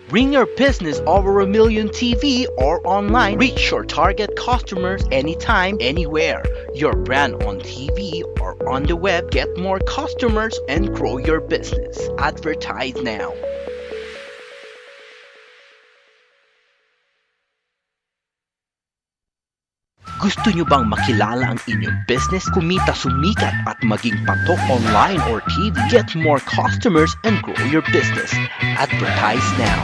Bring your business over a million TV or online. Reach your target customers anytime, anywhere. Your brand on TV or on the web. Get more customers and grow your business. Advertise now. Gusto nyo bang makilala ang inyong business, kumita, sumikat at maging patok online or TV? Get more customers and grow your business. Advertise now.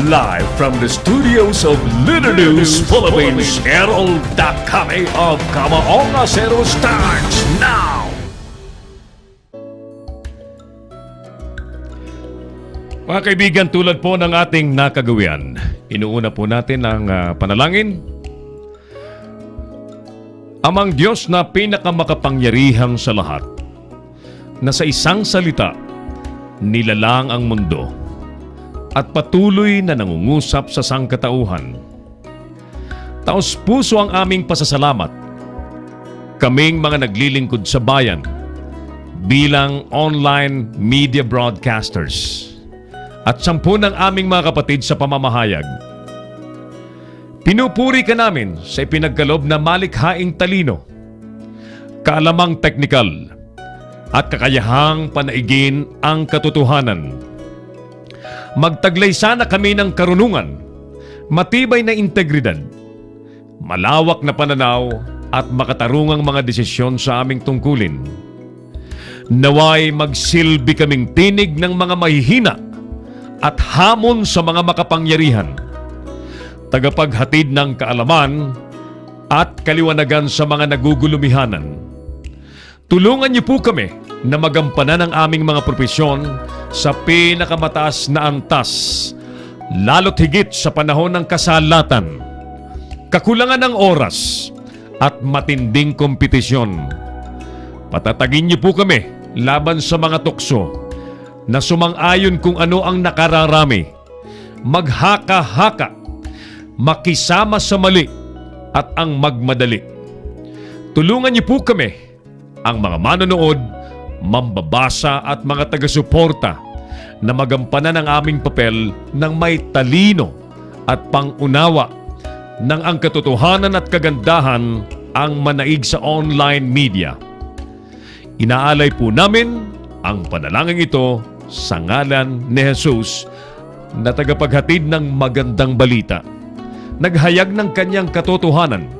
Live from the studios of Leader News Philippines, Errol Dakame of Kamaong Acero starts now! Mga kaibigan, tulad po ng ating nakagawian, inuuna po natin ang panalangin. Amang Diyos na pinakamakapangyarihan sa lahat, na sa isang salita, nilalang ang mundo at patuloy na nangungusap sa sangkatauhan. Taos puso ang aming pasasalamat. Kaming mga naglilingkod sa bayan bilang online media broadcasters at 10 ng aming mga kapatid sa pamamahayag. Pinupuri ka namin sa ipinagkaloob na malikhaing talino, kaalamang teknikal at kakayahang panaigin ang katotohanan. Magtaglay sana kami ng karunungan, matibay na integridad, malawak na pananaw at makatarungang mga desisyon sa aming tungkulin. Naway magsilbi kaming tinig ng mga mahihina at hamon sa mga makapangyarihan, tagapaghatid ng kaalaman at kaliwanagan sa mga nagugulumihanan. Tulungan niyo po kami na magampanan ang aming mga propesyon sa pinakamataas na antas, lalo't higit sa panahon ng kasalatan, kakulangan ng oras at matinding kompetisyon. Patatagin niyo po kami laban sa mga tukso na sumang-ayon kung ano ang nakararami, maghaka-haka, makisama sa mali at ang magmadali. Tulungan niyo po kami, ang mga manonood, mambabasa at mga taga-suporta, na magampanan ang aming papel ng may talino at pangunawa ng ang katotohanan at kagandahan ang manaig sa online media. Inaalay po namin ang panalangin ito sa ngalan ni Jesus na tagapaghatid ng magandang balita, naghayag ng kanyang katotohanan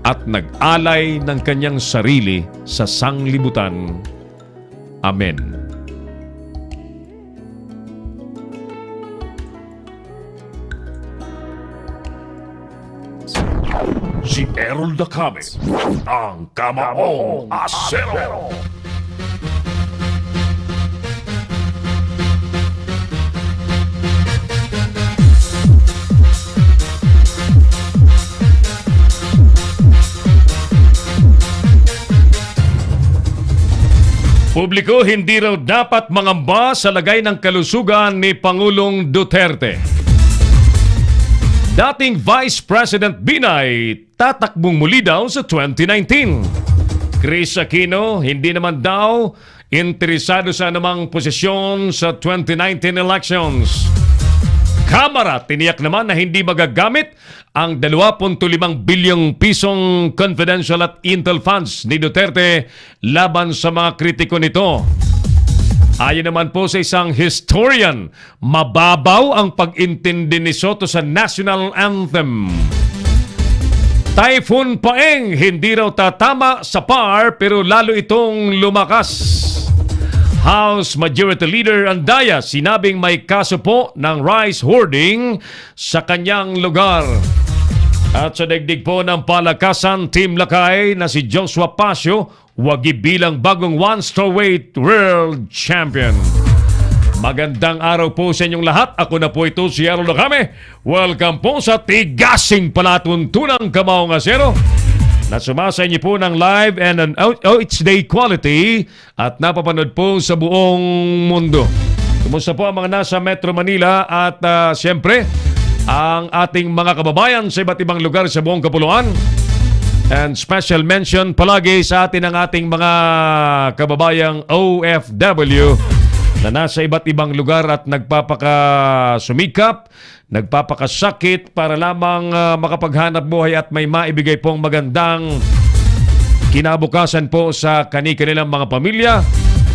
at nag-alay ng kanyang sarili sa sanglibutan. Amen. Si Errol Dakame, ang Kamaong Acero. Publiko, hindi raw dapat mangamba sa lagay ng kalusugan ni Pangulong Duterte. Dating Vice President Binay, tatakbong muli daw sa 2019. Chris Aquino, hindi naman daw interesado sa anumang posisyon sa 2019 elections. Kamara, tiniyak naman na hindi magagamit ang 25 bilyong pisong confidential at intel funds ni Duterte laban sa mga kritiko nito. Ayon naman po sa isang historian, mababaw ang pag-intindi ni Soto sa national anthem. Typhoon Paeng, hindi raw tatama sa PAR pero lalo itong lumakas. House Majority Leader Andaya, sinabing may kaso po ng rice hoarding sa kanyang lugar. At sa dagdig po ng palakasan, Team Lakay na si Joshua Pasio, wagi bilang bagong one-strawweight world champion. Magandang araw po sa inyong lahat. Ako na po ito si Errol Lacame. Welcome po sa tigasing palatuntunang Kamaong Asero na sumasa inyo po ng live and an HD quality at napapanood po sa buong mundo. Kumusta po ang mga nasa Metro Manila at siyempre ang ating mga kababayan sa iba't ibang lugar sa buong kapuluan. And special mention palagi sa atin ang ating mga kababayang OFW na nasa iba't ibang lugar at nagpapakasumikap, nagpapakasakit para lamang makapaghanap buhay at may maibigay pong magandang kinabukasan po sa kanilang mga pamilya.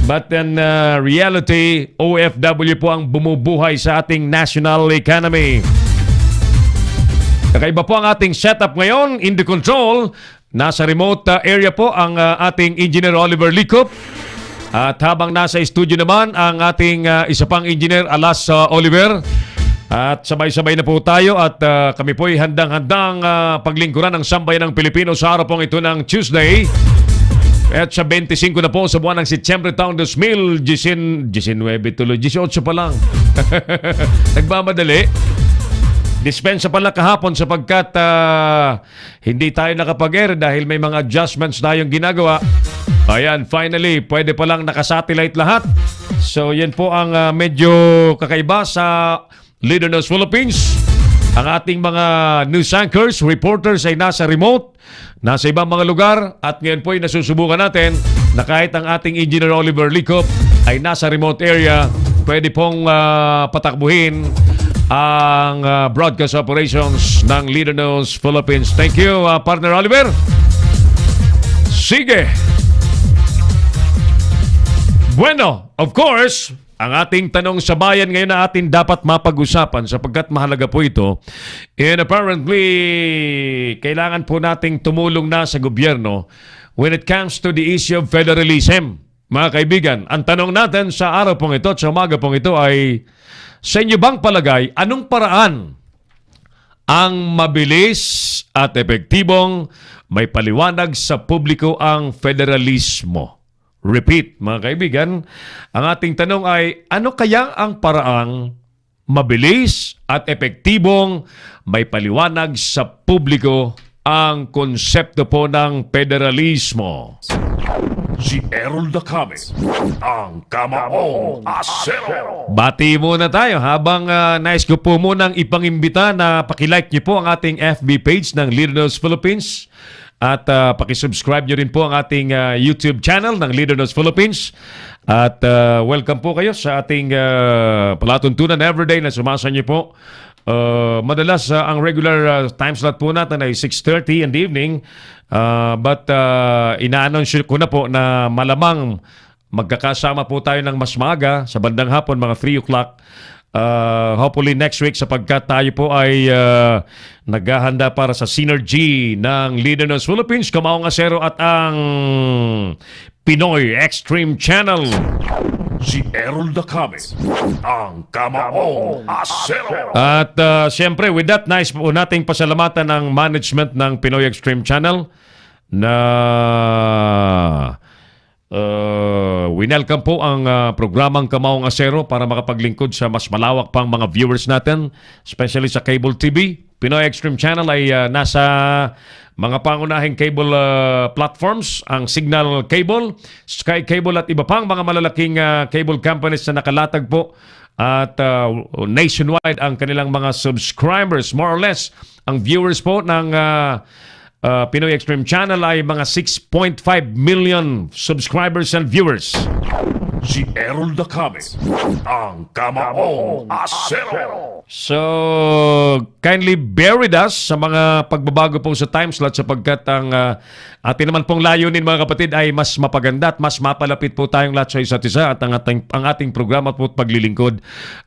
But in reality, OFW po ang bumubuhay sa ating national economy. Kakaiba po ang ating setup ngayon. In the control, nasa remote area po ang ating Engineer Oliver Licop. At habang nasa studio naman ang ating isa pang engineer, Alas Oliver. At sabay-sabay na po tayo at kami po ay handang-handang paglingkuran ng sambayan ng Pilipino sa araw pong ito ng Tuesday. At sa 25 na po sa buwan ng Setyembre taong 2019, 18 pa lang. Nagmamadali. Dispensa pala kahapon sapagkat hindi tayo nakapag-air dahil may mga adjustments tayong ginagawa. Ayan, finally, pwede palang nakasatellite lahat. So, yan po ang medyo kakaiba sa Leader News Philippines. Ang ating mga news anchors, reporters ay nasa remote, nasa ibang mga lugar. At ngayon po ay nasusubukan natin na kahit ang ating Engineer Oliver Licop ay nasa remote area, pwede pong patakbuhin ang broadcast operations ng Leader News Philippines. Thank you, partner Oliver. Sige. Bueno, of course, ang ating tanong sa bayan ngayon na atin dapat mapag-usapan sapagkat mahalaga po ito. And apparently, kailangan po nating tumulong na sa gobyerno when it comes to the issue of federalism. Mga kaibigan, ang tanong natin sa araw pong ito at sa umaga pong ito ay, sa inyo bang palagay, anong paraan ang mabilis at epektibong may paliwanag sa publiko ang federalismo? Repeat, mga kaibigan, ang ating tanong ay, ano kaya ang paraang mabilis at epektibong may paliwanag sa publiko ang konsepto po ng federalismo? Si Errol Lacame, ang Kamaong Asero. Bati muna tayo habang nais ko po munang ipangimbita na pakilike niyo po ang ating FB page ng Leader News Philippines at pakisubscribe niyo rin po ang ating YouTube channel ng Leader News Philippines. At welcome po kayo sa ating palatuntunan everyday na sumasa niyo po. Madalas ang regular time slot po natin ay 6:30 in the evening. But ina-announce ko na po na malamang magkakasama po tayo ng mas maaga sa bandang hapon, mga 3 o'clock. Hopefully next week sapagkat tayo po ay naghahanda para sa synergy ng Leader News Philippines, Kamaong Asero at ang Pinoy Extreme Channel. Si Errol Lacame, ang Kamaong Asero. At siyempre, with that, nice po nating pasalamatan ng management ng Pinoy Extreme Channel na winelcome po ang programang Kamaong Asero para makapaglingkod sa mas malawak pang mga viewers natin, especially sa cable TV. Pinoy Extreme Channel ay nasa mga pangunahing cable platforms, ang Signal Cable, Sky Cable at iba pang mga malalaking cable companies na nakalatag po at nationwide ang kanilang mga subscribers. More or less, ang viewers po ng Pinoy Extreme Channel ay mga 6.5 million subscribers and viewers. Si Errol Lacame, ang Kamaong Asero. So, kindly bear with us sa mga pagbabago po sa time slot sapagkat ang atin naman pong layunin, mga kapatid, ay mas mapaganda at mas mapalapit po tayong lahat sa isa't isa at ang ating programa po at paglilingkod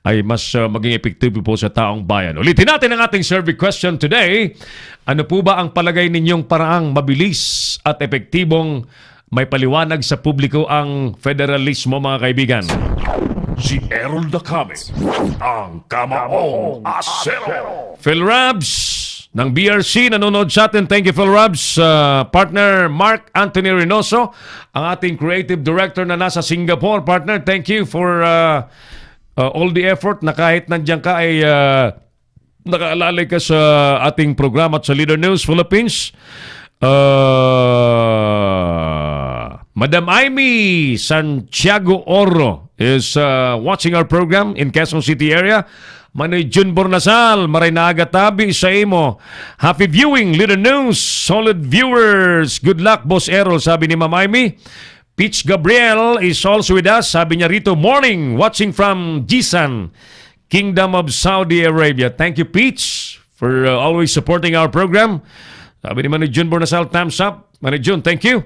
ay mas maging epektibo po sa taong bayan. Ulitin natin ang ating survey question today. Ano po ba ang palagay ninyong paraang mabilis at epektibong may paliwanag sa publiko ang federalismo, mga kaibigan? Si Errol Lacame, ang Kamaong Asero. Phil Rabs, ng BRC nanonood sa atin. Thank you, Phil Robs. Partner Mark Anthony Reynoso, ang ating creative director na nasa Singapore. Partner, thank you for all the effort na kahit nandiyan ka ay nakaalalay ka sa ating programa at sa Leader News Philippines. Madam Amy Santiago Oro is watching our program in Quezon City area. Manoy Jun Bornasal, maray na agatabi sa imo. Happy viewing, Leader News, solid viewers. Good luck, Boss Errol, sabi ni Ma'am Amy. Peach Gabriel is also with us. Sabi niya rito, morning, watching from Jisan, Kingdom of Saudi Arabia. Thank you, Peach, for always supporting our program. Sabi ni Manoy Jun Bornasal, thumbs up. Manoy Jun, thank you.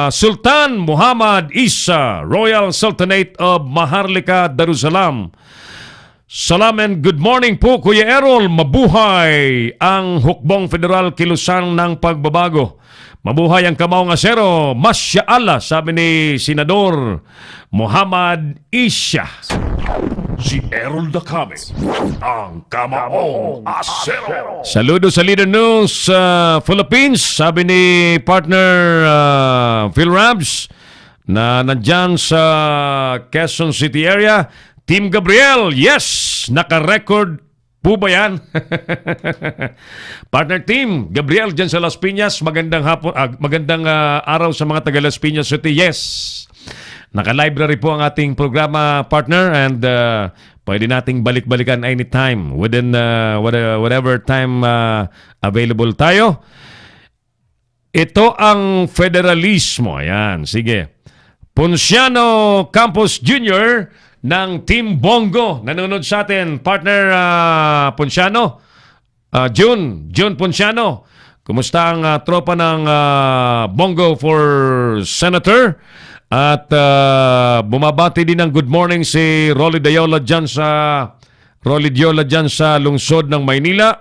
Sultan Muhammad Isa, Royal Sultanate of Maharlika, Darussalam. Salam and good morning po, Kuya Errol. Mabuhay ang hukbong federal kilusan ng pagbabago. Mabuhay ang Kamaong Asero. Masya Allah, sabi ni Senador Muhammad Isya. Si Errol Dacame, ang Kamaong Asero. Saludo sa Leader News Philippines, sabi ni partner Phil Rabs na nandyan sa Quezon City area. Team Gabriel, yes, naka-record po ba yan? Partner Team Gabriel dyan sa Las Piñas, magandang hapon, magandang araw sa mga taga Las Piñas City. Yes, naka-library po ang ating programa, partner, and pwede nating balik-balikan anytime within whatever time available tayo. Ito ang federalismo. Ayan, sige. Ponciano Campos Jr. ng Team Bongo nanonood sa atin. Partner Ponciano, June Ponciano, kumusta ang tropa ng Bongo for Senator? At bumabati din ng good morning si Rolly Diola dyan sa lungsod ng Maynila.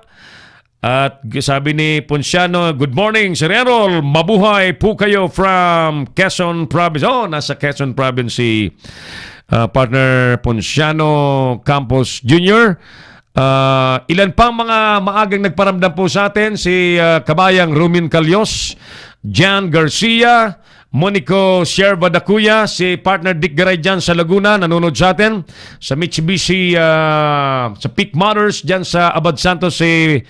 At sabi ni Ponciano, good morning Sir Errol, mabuhay po kayo from Quezon Province. Oh, nasa Quezon Province si partner Ponciano Campos Jr. Ilan pang mga maagang nagparamdam po sa atin, si kabayang Rumin Calyos, Jan Garcia, Monico Sierva Dacuya, si partner Dick Garay dyan sa Laguna, nanonood sa atin. Sa Mitsubishi, sa Peak Motors dyan sa Abad Santos, si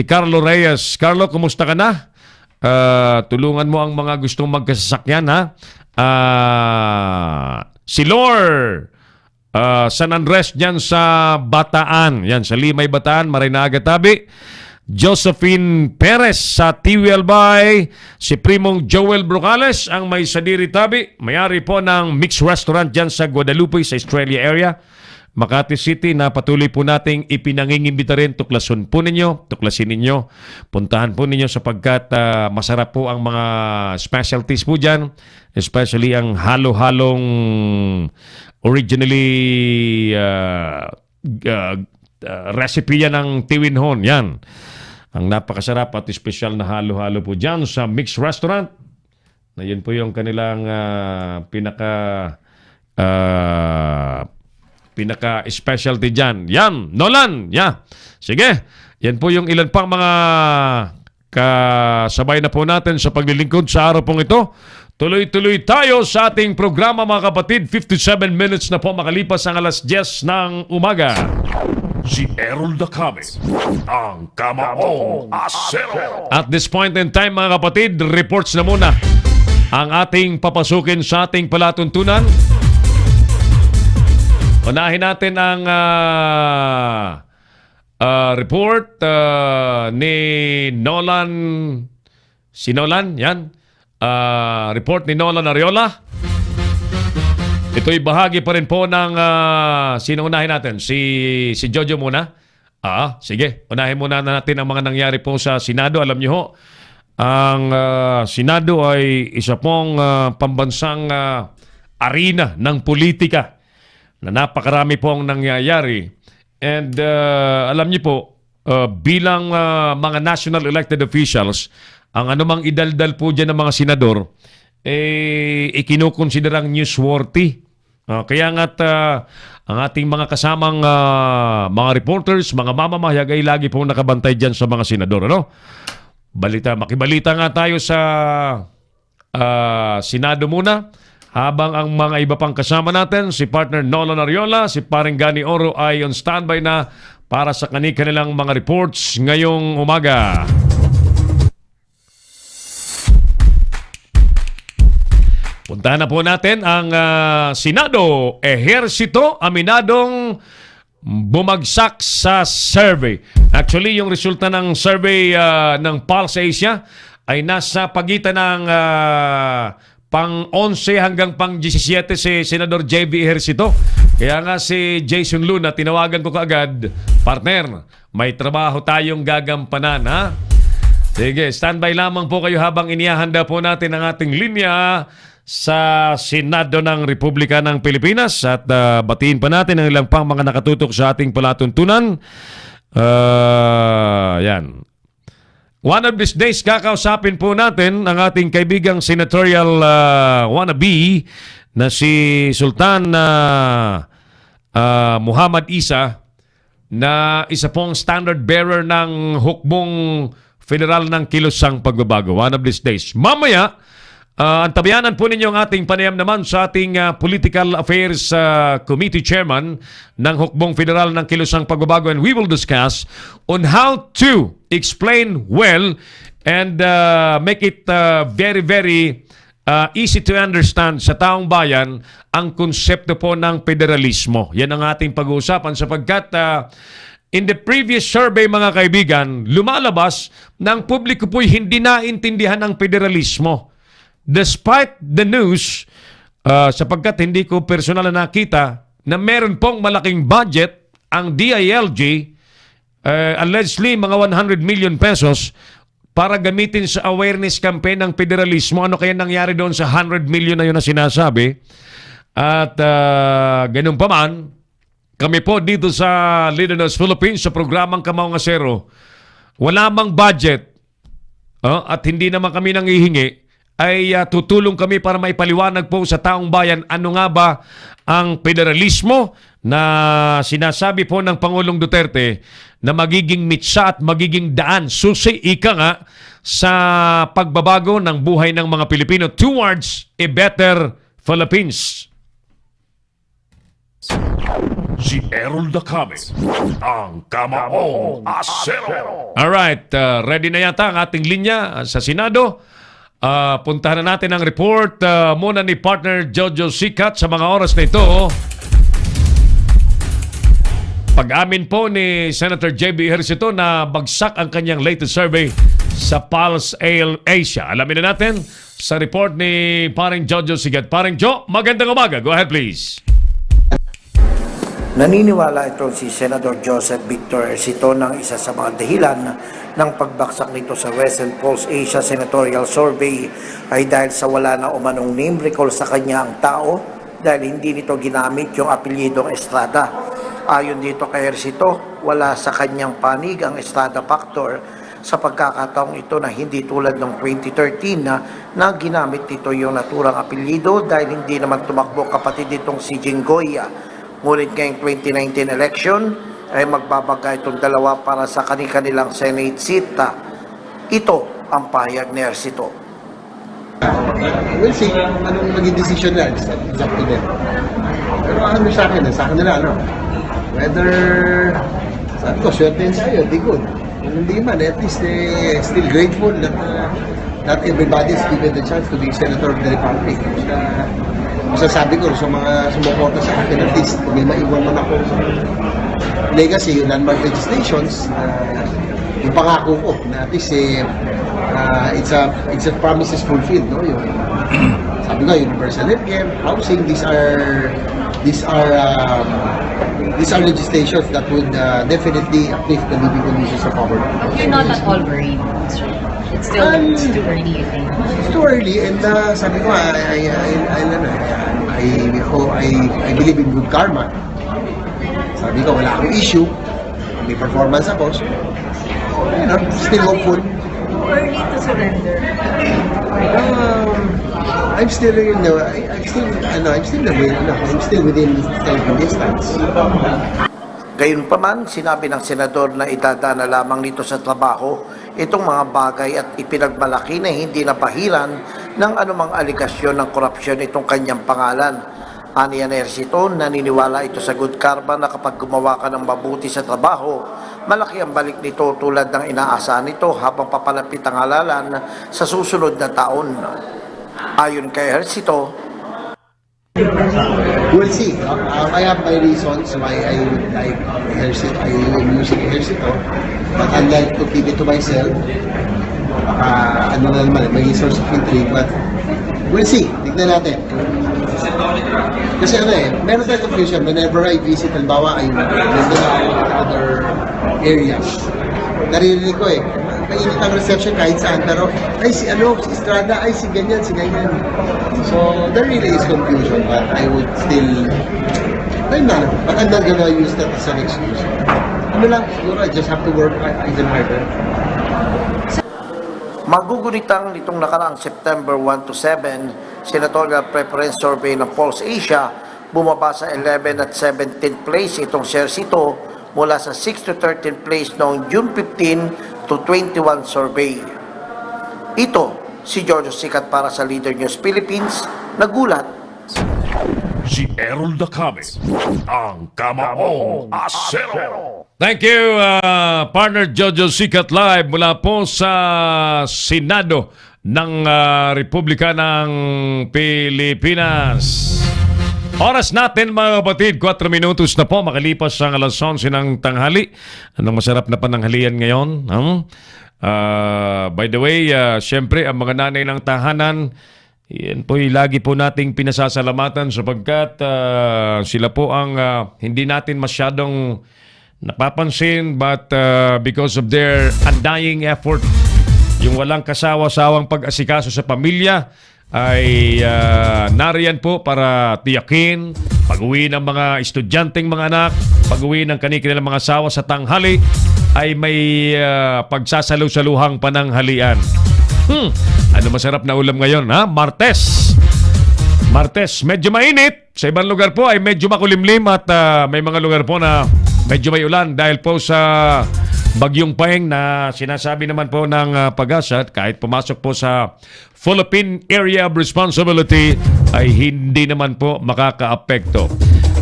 Carlo Reyes. Carlo, kumusta ka na? Tulungan mo ang mga gustong magkasasakyan, ha? Si Lor San Andres dyan sa Bataan, yan sa Limay Bataan, Marinaga Tabi. Josephine Perez sa Tiwi Albay, si Primong Joel Brocales ang may Sadiri Tabi, mayari po ng Mixed Restaurant dyan sa Guadalupe sa Australia area, Makati City, na patuloy po nating ipinangingimbita rin. Tuklasin ninyo, puntahan po ninyo sapagkat masarap po ang mga specialties po dyan, especially ang halo-halong originally recipe yan ng Tiwinhon. Yan ang napakasarap at special na halo-halo po dyan sa Mixed Restaurant, na yun po yung kanilang pinaka-specialty dyan. Yan, Nolan, yeah. Sige, yan po yung ilan pang mga kasabay na po natin sa paglilingkod sa araw pong ito. Tuloy-tuloy tayo sa ating programa, mga kapatid. 57 minutes na po makalipas ang alas 10 ng umaga. Si Errol Dacame, ang Kamaong Asero. At this point in time, mga kapatid, reports na muna ang ating papasukin sa ating palatuntunan. Unahin natin ang report ni Nolan. Si Nolan, yan. Report ni Nolan Ariola. Ito'y bahagi pa rin po ng sino unahin natin? Si Jojo muna. Sige. Unahin muna natin ang mga nangyari po sa Senado. Alam niyo ho, ang Senado ay isa pong pambansang arena ng politika na napakarami pong nangyayari. And alam niyo po, bilang mga national elected officials, ang anumang idaldal po dyan ng mga senador, ikinukonsiderang newsworthy. Kaya nga't ang ating mga kasamang mga reporters, mga mamamahayag ay lagi pong nakabantay dyan sa mga senador. Ano? Makibalita nga tayo sa Senado muna. Habang ang mga iba pang kasama natin, si partner Nolan Ariola, si paring Gani Oro ay on standby na para sa kanilang mga reports ngayong umaga. Puntahan na po natin ang Senado. Ehersito aminadong bumagsak sa survey. Actually, yung resulta ng survey ng Pulse Asia ay nasa pagitan ng pang-11 hanggang pang-17 si Senador J.B. Ejercito. Kaya nga si Jason Luna, tinawagan ko kaagad, partner, may trabaho tayong gagampanan, ha? Sige, standby lamang po kayo habang inihahanda po natin ang ating linya sa Senado ng Republika ng Pilipinas at batiin pa natin ang ilang pang mga nakatutok sa ating palatuntunan. Yan. One of these days, kakausapin po natin ang ating kaibigang senatorial wannabe na si Sultan Muhammad Isa, na isa pong standard bearer ng hukbong federal ng kilusang pagbabago. One of these days. Mamaya, antabayanan po ninyo ang ating panayam naman sa ating Political Affairs Committee Chairman ng hukbong federal ng kilusang pagbabago, and we will discuss on how to explain well and make it very, very easy to understand sa taong bayan ang konsepto po ng federalismo. Yan ang ating pag-uusapan sapagkat in the previous survey, mga kaibigan, lumalabas na ang publiko po'y hindi naintindihan ang federalismo. Despite the news, sapagkat hindi ko personal na nakita na meron pong malaking budget ang DILG, allegedly mga 100 million pesos para gamitin sa awareness campaign ng federalismo. Ano kaya nangyari doon sa 100 million na yun na sinasabi? At ganun pa man, kami po dito sa Leaders Philippines sa programang Kamaong Asero, wala mang budget at hindi naman kami nanghihingi, ay tutulong kami para maipaliwanag po sa taong bayan ano nga ba ang federalismo na sinasabi po ng Pangulong Duterte na magiging mitsa at magiging daan, susi, ika nga, sa pagbabago ng buhay ng mga Pilipino towards a better Philippines. Si Errol Dacame, ang Kamaong Asero. Alright, ready na yata ang ating linya sa Senado. Puntahan na natin ang report muna ni partner Jojo Sikat sa mga oras na ito. Pag-amin po ni Senator J.B. Ejercito na bagsak ang kanyang latest survey sa Pulse Asia. Alamin na natin sa report ni paring Jojo Sikat. Paring Jo, magandang umaga. Go ahead please. Naniniwala ito si Senator Joseph Victor Ejercito ng isa sa mga dahilan ng pagbaksak nito sa recent Pulse Asia Senatorial Survey ay dahil sa wala na umanong name recall sa kanya ang tao dahil hindi nito ginamit yung apelyidong Estrada. Ayon dito kay Ejercito, wala sa kanyang panig ang Estrada factor sa pagkakataong ito na hindi tulad ng 2013 na ginamit nito yung naturang apelyido dahil hindi naman tumakbo kapatid nitong si Jinggoy. Ngunit ngayong 2019 election ay magbabaga itong dalawa para sa kanilang Senate seat. Ito ang pahayag ni Ejercito. We'll see kung anong maging decision nila. It's up to them. Pero ano sa akin nila, ano? Whether, sabi ko, swerte sa'yo, di good. Kung hindi man, at least still grateful that not everybody is given the chance to be Senator of the Republic. Masasabi ko sa mga sumuporta sa akin, at least may maiwan man ako sa legacy, yung landmark legislations, yung pangako ko na at least it's a promises fulfilled, no? Yung, sabi ko, universal healthcare, housing, these are legislations that would definitely uplift the living conditions of our people. You're not at all worried. It's still too early, I think. It's too early, and sabi ko, I believe in good karma. Sabi ko, wala akong issue. May performance ako. So, still hopeful. Too early to surrender. I'm still, I'm still within striking distance. Gayunpaman, sinabi ng senador na idadaan na lamang nito sa trabaho itong mga bagay at ipinagmalaki na hindi napahiran ng anumang aligasyon ng korupsyon itong kanyang pangalan. Aniya na Ejercito, naniniwala ito sa good karma na kapag gumawa ka ng mabuti sa trabaho, malaki ang balik nito tulad ng inaasahan nito habang papalapit ang halalan sa susunod na taon. Ayon kay Ejercito, We'll see. I have my reasons why I like Ejercito. I am using Ejercito. But I'd like to keep it to myself. May source of intrigue. But we'll see. Tignan natin. Kasi meron tayong confusion. Whenever I visit, halimbawa, I nandun ako in other areas. Naririnig ko mainit ang reception kahit saan, pero si Estrada, si ganyan. So, there really is confusion, but I would still, but I'm not gonna use that as an excuse. Siguro I just have to work even harder. Magugunitang nitong nakaraang September 1 to 7, senatorial preference survey ng Pulse Asia, bumaba sa 11 at 17th place itong Ejercito mula sa 6 to 13th place noong June 15 to 21 survey. Ito, si Giorgio Sikat para sa Leader News Philippines, nagulat. Si Errol Dacame, ang Kamaong Asero. Thank you, partner Jojo Sikat Live mula po sa Senado ng Republika ng Pilipinas. Oras natin mga kapatid, 4 minutos na po makalipas ang alas 11 ng tanghali. Anong masarap na pananghalian ngayon? By the way, syempre ang mga nanay ng tahanan, yan po'y lagi po nating pinasasalamatan sapagkat sila po ang hindi natin masyadong napapansin, but because of their undying effort, yung walang kasawa-sawang pag-asikaso sa pamilya, ay nariyan po para tiyakin pag-uwi ng mga estudyanteng mga anak, pag-uwi ng kanilang mga asawa sa tanghali ay may pagsasalusaluhang pananghalian. Ano masarap na ulam ngayon, ha? Martes, medyo mainit. Sa ibang lugar po ay medyo makulimlim at may mga lugar po na medyo may ulan dahil po sa Bagyong Paeng na sinasabi naman po ng Pag-asa, kahit pumasok po sa Philippine Area of Responsibility ay hindi naman po makakaapekto.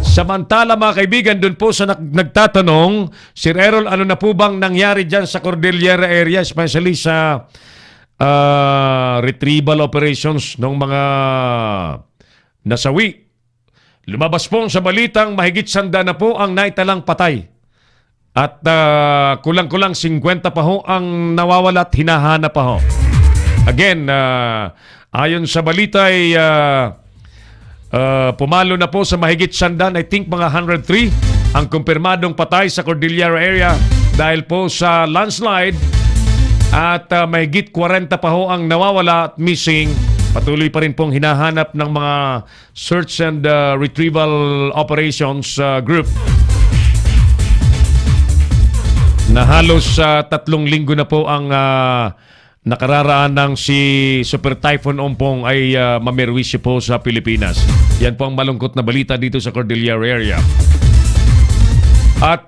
Samantala mga kaibigan, dun po sa nagtatanong, Sir Errol, ano na po bang nangyari dyan sa Cordillera area, especially sa retrieval operations ng mga nasawi? Lumabas po sa balitang mahigit 100 na po ang naitalang patay. At kulang-kulang 50 pa ho ang nawawala at hinahanap pa ho. Again, ayon sa balita ay pumalo na po sa mahigit 100, I think mga 103 ang kumpirmadong patay sa Cordillera area dahil po sa landslide at mahigit 40 pa ho ang nawawala at missing. Patuloy pa rin pong hinahanap ng mga search and retrieval operations group. Na halos 3 linggo na po ang nakararaan ng si Super Typhoon Ompong ay mamerwisyo po sa Pilipinas. Yan po ang malungkot na balita dito sa Cordillera area. At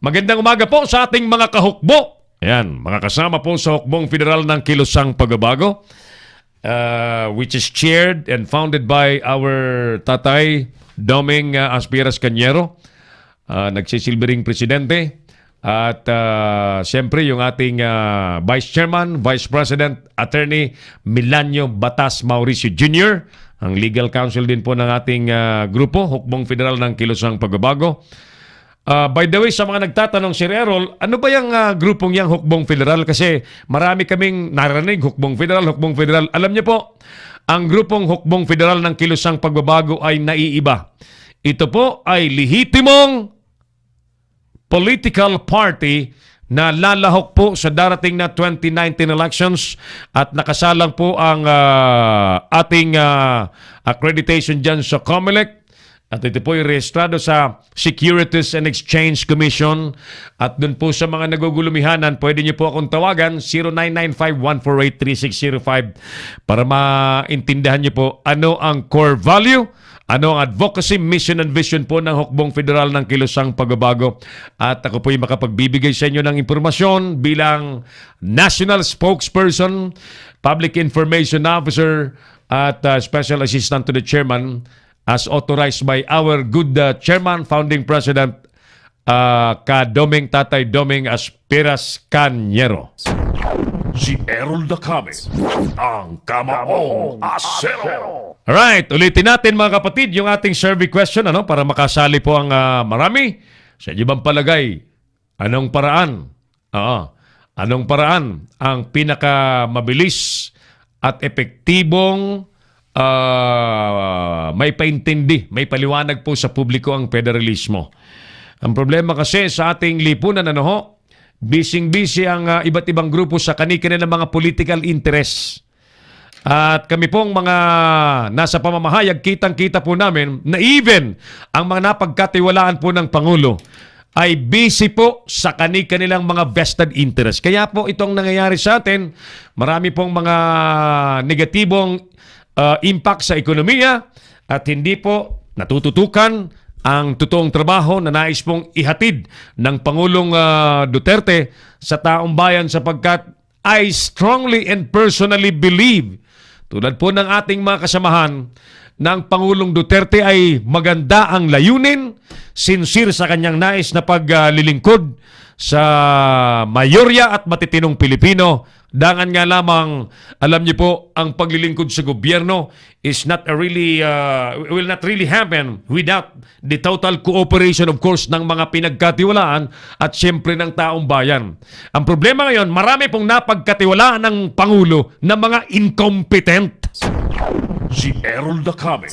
magandang umaga po sa ating mga kahukbo. Ayan, mga kasama po sa Hukbong Federal ng Kilusang Pagbabago, which is chaired and founded by our tatay, Doming Aspiras Cañero, nagsisilbering presidente. At siyempre yung ating Vice Chairman, Vice President, Attorney Milanio Batas Mauricio Jr., ang legal counsel din po ng ating grupo, Hukbong Federal ng Kilusang Pagbabago. By the way, sa mga nagtatanong, Sir Errol, ano ba yung grupong yung Hukbong Federal? Kasi marami kaming narinig, Hukbong Federal, Hukbong Federal. Alam niyo po, ang grupong Hukbong Federal ng Kilusang Pagbabago ay naiiba. Ito po ay lihitimong political party na lalahok po sa darating na 2019 elections at nakasalang po ang ating accreditation dyan sa COMELEC. At ito po yung rehistrado sa Securities and Exchange Commission. At dun po sa mga nagugulumihanan, pwede niyo po akong tawagan 0995-148-3605 para maintindihan niyo po ano ang core value, ano ang advocacy, mission and vision po ng Hukbong Federal ng Kilusang Pagbabago. At ako po yung makapagbibigay sa inyo ng impormasyon bilang National Spokesperson, Public Information Officer, at Special Assistant to the Chairman as authorized by our good Chairman, Founding President, Ka-Doming Tatay Doming Aspiras Canyero. Si Errol Dacame, ang Kamaong Asero. Alright, ulitin natin mga kapatid yung ating survey question para makasali po ang marami. Sa inyo bang palagay, anong paraan? Anong paraan ang pinakamabilis at epektibong may paintindi, may paliwanag po sa publiko ang federalismo? Ang problema kasi sa ating lipunan, busy-busy ang iba't ibang grupo sa kani-kanilang mga political interest. At kami pong mga nasa pamamahayag, kitang-kita po namin na even ang mga napagkatiwalaan po ng Pangulo ay busy po sa kani-kanilang mga vested interest. Kaya po itong nangyayari sa atin, marami pong mga negatibong impact sa ekonomiya at hindi po natututukan ang totoong trabaho na nais pong ihatid ng Pangulong Duterte sa taong bayan sapagkat I strongly and personally believe, tulad po ng ating mga kasamahan, ng Pangulong Duterte ay maganda ang layunin, sincere sa kanyang nais na paglilingkod sa mayorya at matitinong Pilipino. Dangan nga lamang, alam niyo po, ang paglilingkod sa gobyerno is not will not really happen without the total cooperation, of course, ng mga pinagkatiwalaan at siyempre ng taong bayan. Ang problema ngayon, marami pong napagkatiwalaan ng Pangulo na mga incompetent. Si Errol Dacame,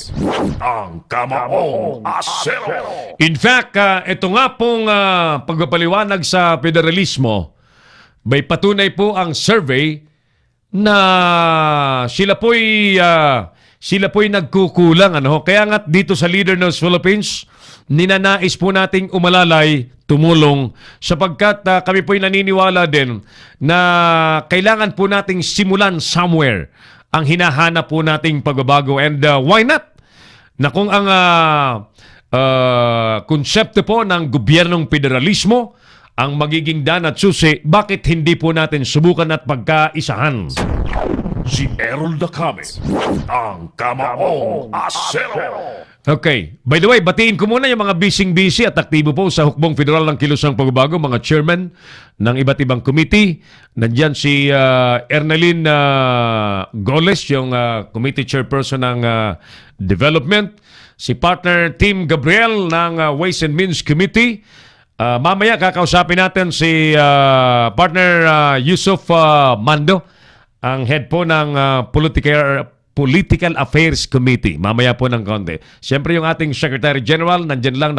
ang Kamaong Asero. In fact, ito nga pong pagpapaliwanag sa federalismo, may patunay po ang survey na sila po'y nagkukulang. Kaya nga dito sa Leader Knows Philippines, ninanais po nating umalalay, tumulong, sapagkat kami po'y naniniwala din na kailangan po nating simulan somewhere ang hinahanap po nating pagbabago. And why not? Na kung ang konsepto po ng gobyernong federalismo ang magiging dan at susi, bakit hindi po natin subukan at pagkaisahan? Si Errol Dacame, ang Kamaong Asero. Okay. By the way, batiin ko muna yung mga busy at aktibo po sa Hukbong Federal ng Kilusang Pagbabago, mga chairman ng iba't ibang committee. Nandyan si Ernalyn Goles, yung committee chairperson ng Development. Si partner Tim Gabriel ng Ways and Means Committee. Mamaya kakausapin natin si partner Yusuf Mando, ang head po ng Political Affairs Committee. Mamaya po ng konti. Siyempre yung ating Secretary General, nandyan lang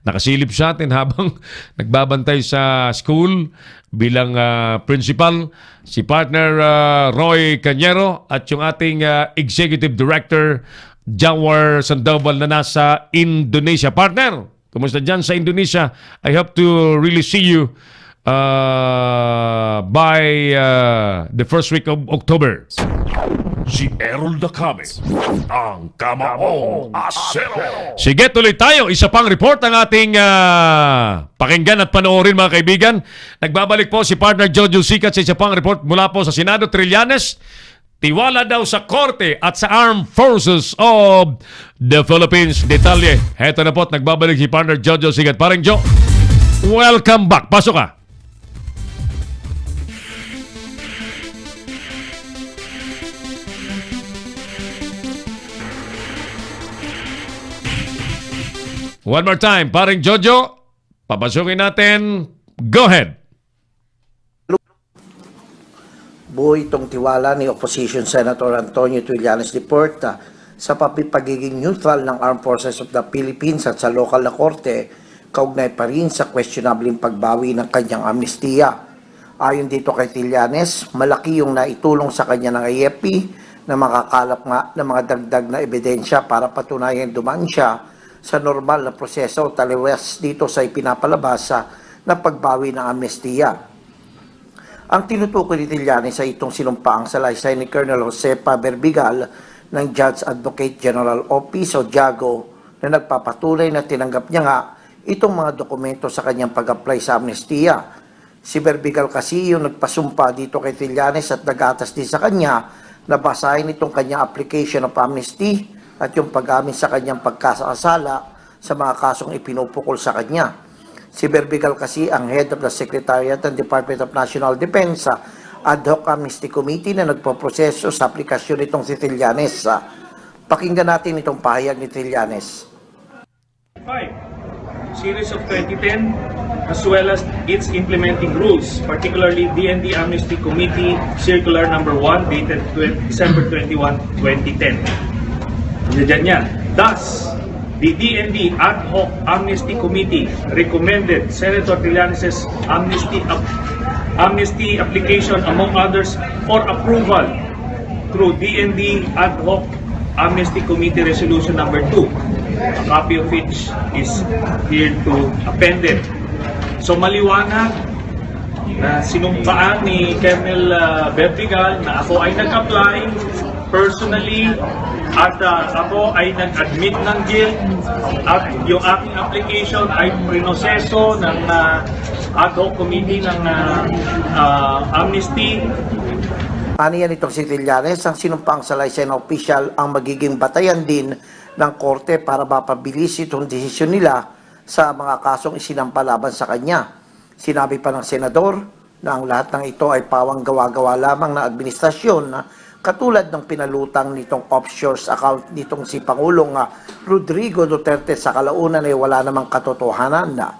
nakasilip sa atin habang nagbabantay sa school bilang principal. Si partner Roy Canyero at yung ating Executive Director Jawar Sandoval na nasa Indonesia. Partner, kumusta dyan sa Indonesia? I hope to really see you by the first week of October. Si Errol Dacame, ang Kamaong Asero. Sige, tuloy tayo. Isa pang report ang ating pakinggan at panoorin, mga kaibigan. Nagbabalik po si partner Jojo Sikat sa isa pang report mula po sa Senado Trillanes. Tiwala daw sa Korte at sa Armed Forces of the Philippines. Detalye, heto na po at nagbabalik si partner Jojo Sikat. Parang Jo, welcome back. Pasok ka. One more time, paring Jojo, papasukin natin. Go ahead. Buo itong tiwala ni Opposition Senator Antonio Trillanes de Porta sa pagiging neutral ng Armed Forces of the Philippines at sa lokal na korte, kaugnay pa rin sa questionabling pagbawi ng kanyang amnestiya. Ayon dito kay Trillanes, malaki yung naitulong sa kanya ng AFP na makakalap nga ng mga dagdag na ebidensya para patunayan dumaan siya sa normal na proseso taliwas dito sa ipinapalabas na pagbawi ng amnestiya. Ang tinutukoy ni Trillanes sa itong sinumpaang salaysay ni Colonel Josepa Berbigal ng Judge Advocate General Office o JAGO na nagpapatunay na tinanggap niya nga itong mga dokumento sa kanyang pag-apply sa amnestiya. Si Berbigal kasi yung nagpasumpa dito kay Trillanes at nagatas din sa kanya na basahin itong kanyang application of amnesty at yung pag-amin sa kanyang pagkasasala sa mga kasong ipinupukol sa kanya. Si Berbigal kasi ang head of the Secretariat ng Department of National Defense Ad hoc Amnesty Committee na nagpoproseso sa aplikasyon nitong si Trillanes. Pakinggan natin itong pahayag ni Trillanes. 5. Series of 2010 as well as its implementing rules, particularly DND Amnesty Committee Circular Number 1 dated December 21, 2010. Diyan yan. Thus, the DND Ad hoc Amnesty Committee recommended Senator Trillanes' amnesty application, among others, for approval through DND Ad hoc Amnesty Committee Resolution Number 2, a copy of which is here to appended. So maliwanag na sinumpaan ni Colonel Berbigal na ako ay nag-apply personally at ako ay nag-admit ng guilt at yung aking application ay prinoseso ng ad hoc committee ng amnesty. Aniyan itong si Trillanes, ang sinumpaang salaysay na opisyal ang magiging batayan din ng korte para mapabilis itong desisyon nila sa mga kasong isinampalaban sa kanya. Sinabi pa ng senador na ang lahat ng ito ay pawang gawa-gawa lamang ng administrasyon katulad ng pinalutang nitong offshore account nitong si Pangulong Rodrigo Duterte sa kalaunan ay wala namang katotohanan na.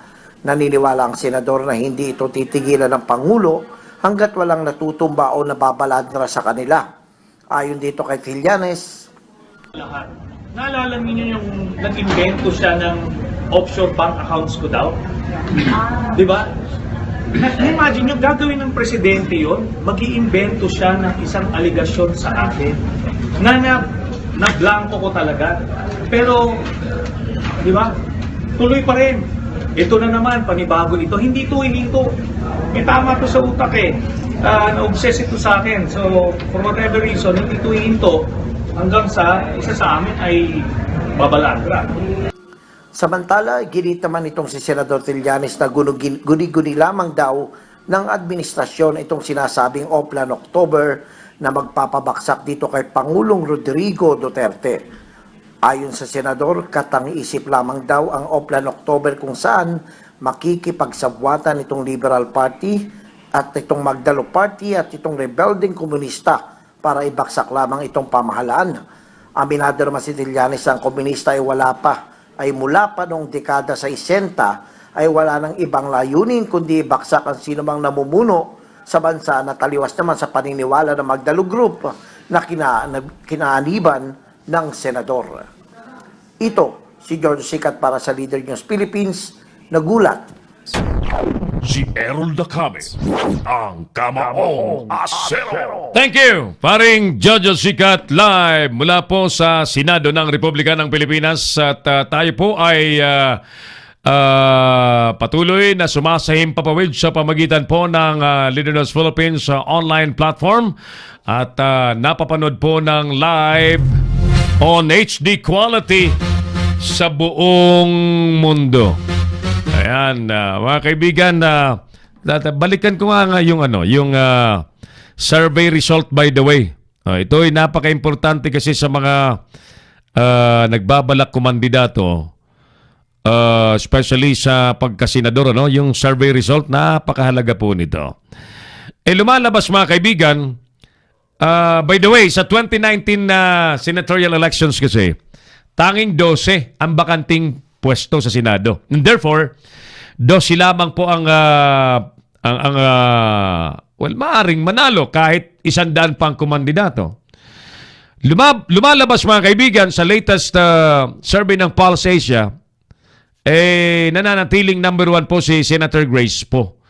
Naniniwala ang senador na hindi ito titigilan ng Pangulo hanggat walang natutumba o nababaladra sa kanila. Ayon dito kay Trillanes, Lahat. Naalala niyo yung nag-invento siya ng offshore bank accounts ko daw? Di ba? Imagine nyo, gagawin ng presidente yon, mag-iimbento siya ng isang aligasyon sa akin na blanco ko talaga. Pero, di ba, tuloy pa rin. Ito na naman, panibago ito. Hindi ito, may tama to sa utak eh. Na-obsess ito sa akin. So, for whatever reason, hindi ito hihinto hanggang sa isa sa amin ay babaladra. Samantala, ginit naman itong si Senador Trillanes na guni-guni lamang daw ng administrasyon itong sinasabing Oplan October na magpapabaksak dito kay Pangulong Rodrigo Duterte. Ayon sa senador, katang-isip lamang daw ang Oplan October kung saan makikipagsabwatan itong Liberal Party at itong Magdalo Party at itong rebelding komunista para ibaksak lamang itong pamahalaan. Aminado naman si Trillanes ang komunista ay mula pa noong dekada 60 ay wala nang ibang layunin kundi baksak ang sinumang namumuno sa bansa na taliwas naman sa paniniwala ng Magdalo Group na kinaaniban ng senador. Ito si George Sikat para sa Leader News Philippines, nagulat. Si Errol Dacame, ang Kamaong Asero. Thank you, paring Jojo Sikat live mula po sa Senado ng Republika ng Pilipinas at tayo po ay patuloy na sumasahim papawid sa pamagitan po ng Leader News Philippines online platform at napapanood po ng live on HD quality sa buong mundo. Ayan, mga kaibigan, balikan ko nga yung survey result by the way. Ito ay napaka-importante kasi sa mga nagbabalak kumandidato, especially sa pagkasenador, yung survey result, napakahalaga po nito. Lumalabas mga kaibigan, by the way, sa 2019 senatorial elections kasi, tanging 12 ang bakanting pwesto sa Senado. And therefore, 12 lamang po ang maaring manalo kahit 100 pang kumandidato. Lumalabas mga kaibigan sa latest survey ng Pulse Asia, nananatiling number 1 po si Senator Grace Poe.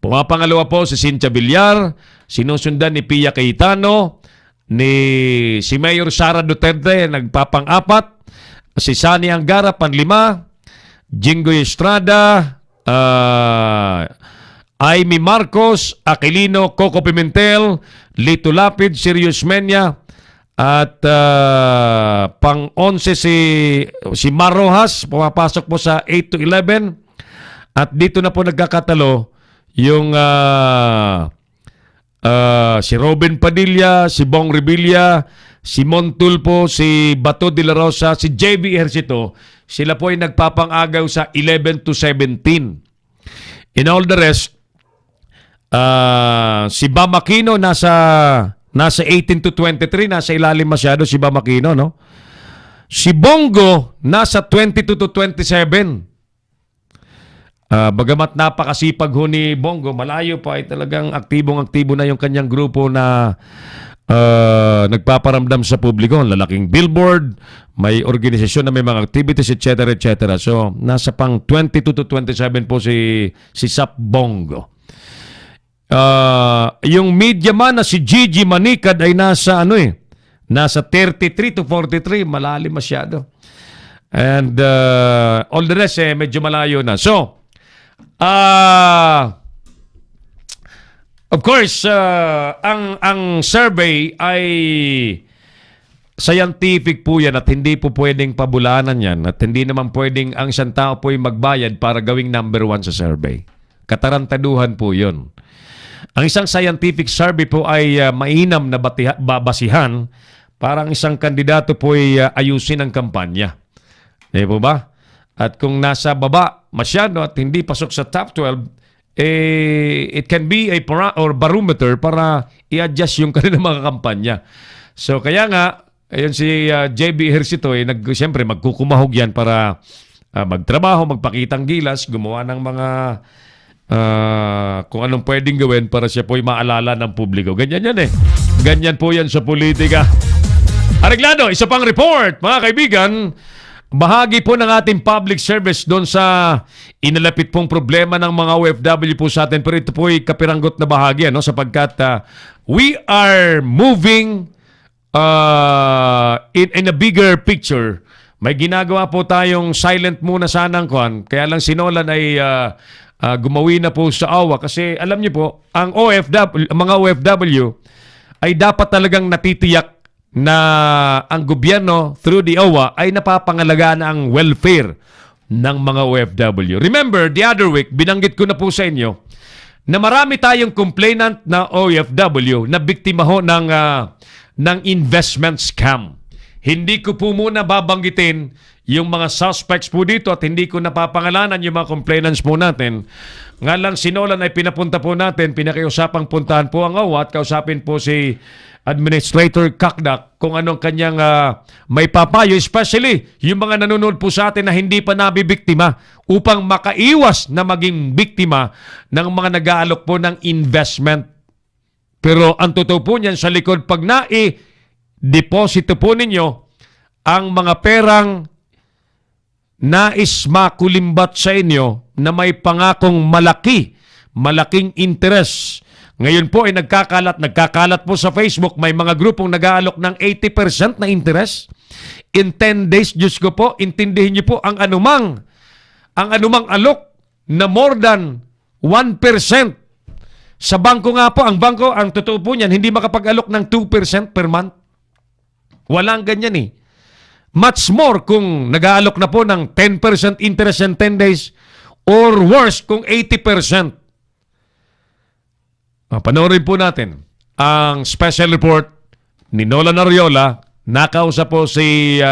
Pumapangalawa po si Cynthia Villar, sinusundan ni Pia Cayetano, si Mayor Sara Duterte nagpapang-apat, si Sani Angara, panlima, Jingoy Estrada, Aimee Marcos, Aquilino, Coco Pimentel, Lito Lapid, Sirius Menya, at pang-11 si Mar Rojas, pumapasok po sa 8 to 11. At dito na po nagkakatalo yung si Robin Padilla, si Bong Revilla, si Montulpo, si Bato de la Rosa, si JB Ejercito. Sila po ay nagpapangagaw sa 11 to 17. In all the rest, si Bam Aquino nasa 18 to 23, nasa ilalim masyado si Bam Aquino, no? Si Bongo nasa 22 to 27. Bagamat napakasipag ho ni Bongo, malayo pa ay talagang aktibong-aktibo na yung kanyang grupo na nagpaparamdam sa publiko. Lalaking billboard, may organisasyon na may mga activities, etc. etc. So, nasa pang 22 to 27 po si Sap Bongo. Yung media man na si Gigi Manicad ay nasa nasa 33 to 43, malalim masyado. And all the rest medyo malayo na. So, of course, ang survey ay scientific po yan at hindi po pwedeng pabulanan yan at hindi naman pwedeng ang isang tao po ay magbayad para gawing number 1 sa survey. Katarantaduhan po yun. Ang isang scientific survey po ay mainam na basihan para ang isang kandidato po ay ayusin ang kampanya. Di po ba? At kung nasa baba masyado at hindi pasok sa top 12, it can be a barometer para i-adjust yung kanilang mga kampanya. So kaya nga, ayun si JB Ejercito, siyempre magkukumahog yan para magtrabaho, magpakitang gilas, gumawa ng mga kung anong pwedeng gawin para siya po'y maalala ng publiko. Ganyan yan eh. Ganyan po yan sa politika. Areglado, isa pang report, mga kaibigan. Bahagi po ng ating public service doon sa inalapit pong problema ng mga OFW po sa atin. Pero ito po ay kapiranggot na bahagi, sapagkat we are moving in a bigger picture. May ginagawa po tayong silent muna sanang kwan. Kaya lang si Nolan ay gumawi na po sa AWA. Kasi alam niyo po, ang mga OFW ay dapat talagang natitiyak na ang gobyerno through the OWA ay napapangalagaan ang welfare ng mga OFW. Remember, the other week, binanggit ko na po sa inyo na marami tayong complainant na OFW na biktima ho ng investment scam. Hindi ko po muna babanggitin yung mga suspects po dito at hindi ko napapangalanan yung mga complainants po natin. Nga lang sinolan ay pinapunta po natin, pinakiusapang puntahan po ang OWA at kausapin po si Administrator Kakdak kung anong kanyang may papayo, especially yung mga nanonood po sa atin na hindi pa nabibiktima upang makaiwas na maging biktima ng mga nag-aalok po ng investment. Pero ang totoo po niyan sa likod, pag nai-deposito po ninyo ang mga perang nais makulimbat sa inyo na may pangakong malaking interest. Ngayon po ay nagkakalat po sa Facebook, may mga grupong nag-aalok ng 80% na interest. In 10 days, Diyos ko po, intindihin niyo po ang anumang alok na more than 1%. Sa bangko nga po, ang totoo po niyan, hindi makapag-alok ng 2% per month. Walang ganyan eh. Much more kung nag-aalok na po ng 10% interest in 10 days or worse kung 80%. Panoorin po natin ang special report ni Nolan Ariola. Nakausap po si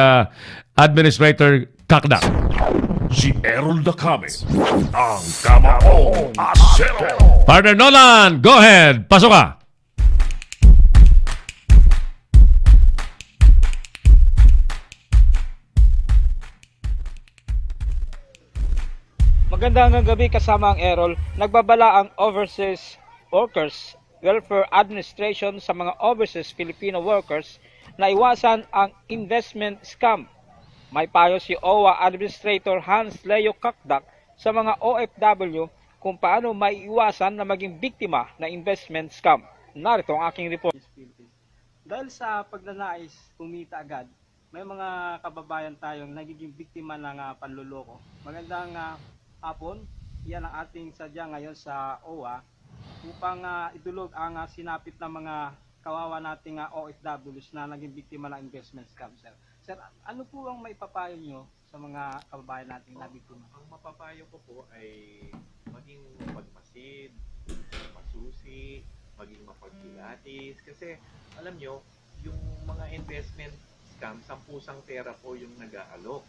Administrator Kakdak. Si Errol Dacame, ang Kamaong Asero. Partner Nolan, go ahead. Pasok ka. Magandang gabi kasama ang Errol. Nagbabala ang Overseas Workers Welfare Administration sa mga overseas Filipino workers na iwasan ang investment scam. May payo si OWA Administrator Hans Leo Kakdak sa mga OFW kung paano maiiwasan na maging biktima ng investment scam. Narito ang aking report. Dahil sa pagnanais kumita agad, may mga kababayan tayong nagiging biktima ng panluloko. Magandang hapon. Yan ang ating sadya ngayon sa OWA upang idulog ang sinapit ng mga kawawa nating OFWs na naging biktima ng investment scam, sir. Sir, ano po ang maipapayo nyo sa mga kababayan nating na biktima? Ang mapapayo ko po ay maging mapagmasid, masusi, maging mapagkilatis. Kasi alam nyo, yung mga investment scam, 10 pera po yung nag-aalok.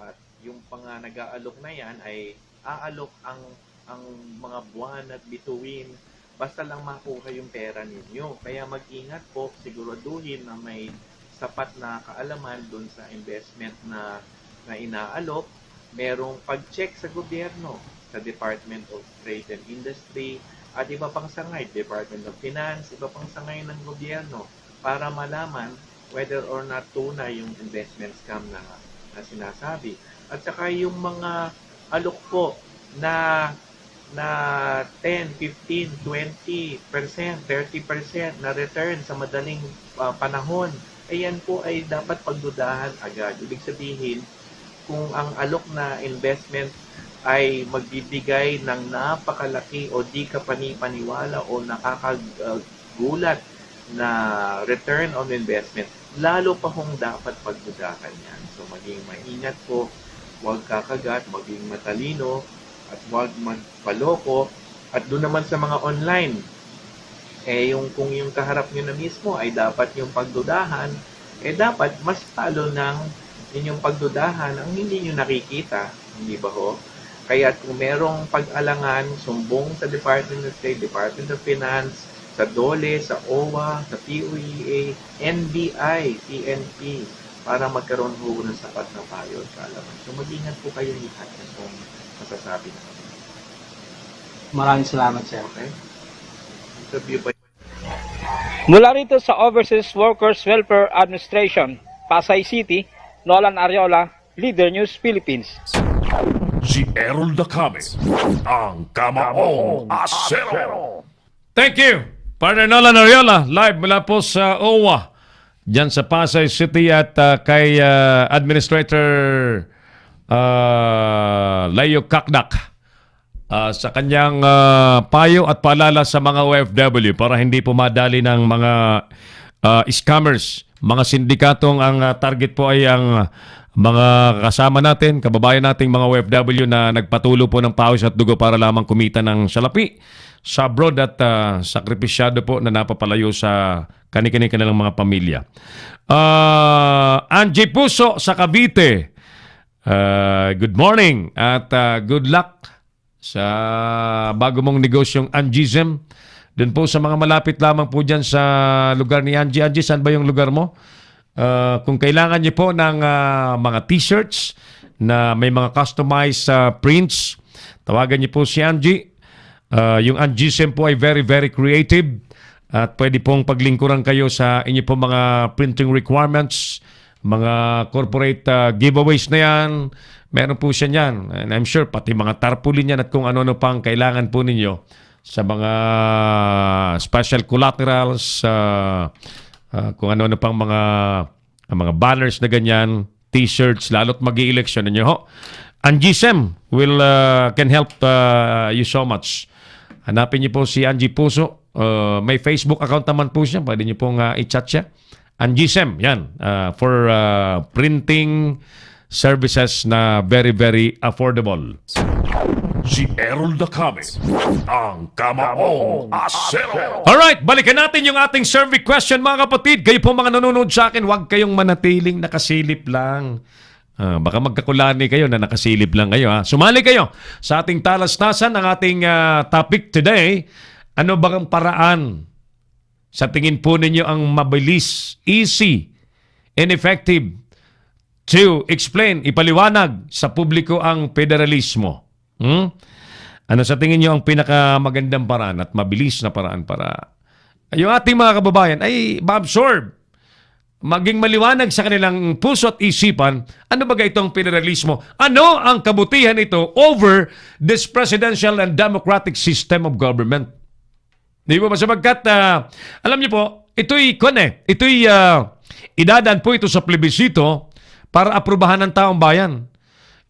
At yung nag-aalok na yan ay aalok ang mga buwan at bituin basta lang makuha yung pera ninyo. Kaya mag-ingat po, siguraduhin na may sapat na kaalaman doon sa investment na inaalok. Merong pag-check sa gobyerno, sa Department of Trade and Industry, at iba pang sangay, Department of Finance, iba pang sangay ng gobyerno para malaman whether or not tunay yung investment scam na sinasabi. At saka yung mga alok po na 10, 15, 20%, 30% na return sa madaling panahon, ayan po ay dapat pagdudahan agad. Ibig sabihin, kung ang alok na investment ay magbibigay ng napakalaki o di ka panipaniwala o nakakagulat na return on investment, lalo pa kung dapat pagdudahan yan. So maging maingat po, huwag kakagat, maging matalino, at huwag magpaloko. At doon naman sa mga online, kung yung kaharap nyo na mismo ay dapat yung pagdudahan, dapat mas talo ng inyong pagdudahan ang hindi nyo nakikita, hindi ba ho? Kaya kung merong pag-alangan, sumbong sa Department of State, Department of Finance, sa DOLE, sa OWA, sa POEA, NBI, PNP, para magkaroon ho ng sapat na payo sa alaman. So mag-ingat po kayo lahat kung masasabi na kami. Maraming salamat, sir. Okay? Interview pa. Mula rito sa Overseas Workers Welfare Administration, Pasay City, Nolan Ariola, Leader News Philippines. Si Errol Dacame, ang Kamaong Asero. Thank you, Partner Nolan Ariola, live mula po sa OWA, dyan sa Pasay City at kay Administrator Leo Kakdak sa kanyang payo at paalala sa mga OFW para hindi pumadali ng mga scammers, mga sindikatong ang target po ay ang mga kasama natin, kababayan nating mga OFW na nagpatulo po ng pawis at dugo para lamang kumita ng salapi sa abroad at sakripisyado po na napapalayo sa kanilang mga pamilya. Angie Puso sa Cavite, good morning at good luck sa bago mong negosyong Angism. Doon po sa mga malapit lamang po dyan sa lugar ni Angie. Angie, saan ba yung lugar mo? Kung kailangan niyo po ng mga t-shirts na may mga customized prints, tawagan niyo po si Angie. Yung Angism po ay very, very creative at pwede pong paglingkuran kayo sa inyo po mga printing requirements, mga corporate giveaways na yan. Meron po siya niyan. And I'm sure pati mga tarpaulin yan at kung ano-ano pang kailangan po ninyo sa mga special collaterals, kung ano-ano pang mga banners na ganyan, t-shirts, lalo't mag-i-election ninyo ho. Angism can help you so much. Hanapin niyo po si Angie Puso. May Facebook account naman po siya. Pwede niyo pong i-chat siya. Angism, yan. For printing services na very, very affordable. Si Errol Dacame, ang Kamaong Asero. Alright, balikan natin yung ating survey question mga kapatid. Kayo po mga nanonood sa akin, huwag kayong manatiling nakasilip lang. Baka magkakulani kayo na nakasilip lang kayo. Sumali kayo sa ating talastasan. Ang ating topic today, ano bang paraan sa tingin po ninyo ang mabilis, easy, and effective to explain, ipaliwanag sa publiko ang federalismo? Ano sa tingin nyo ang pinakamagandang paraan at mabilis na paraan para yung ating mga kababayan ay ma-absorb, maging maliwanag sa kanilang puso at isipan, ano ba itong federalismo? Ano ang kabutihan ito over this presidential and democratic system of government? Di ba? Sapagkat, alam niyo po, ito'y idadaan po ito sa plebisito para aprubahan ng taong bayan.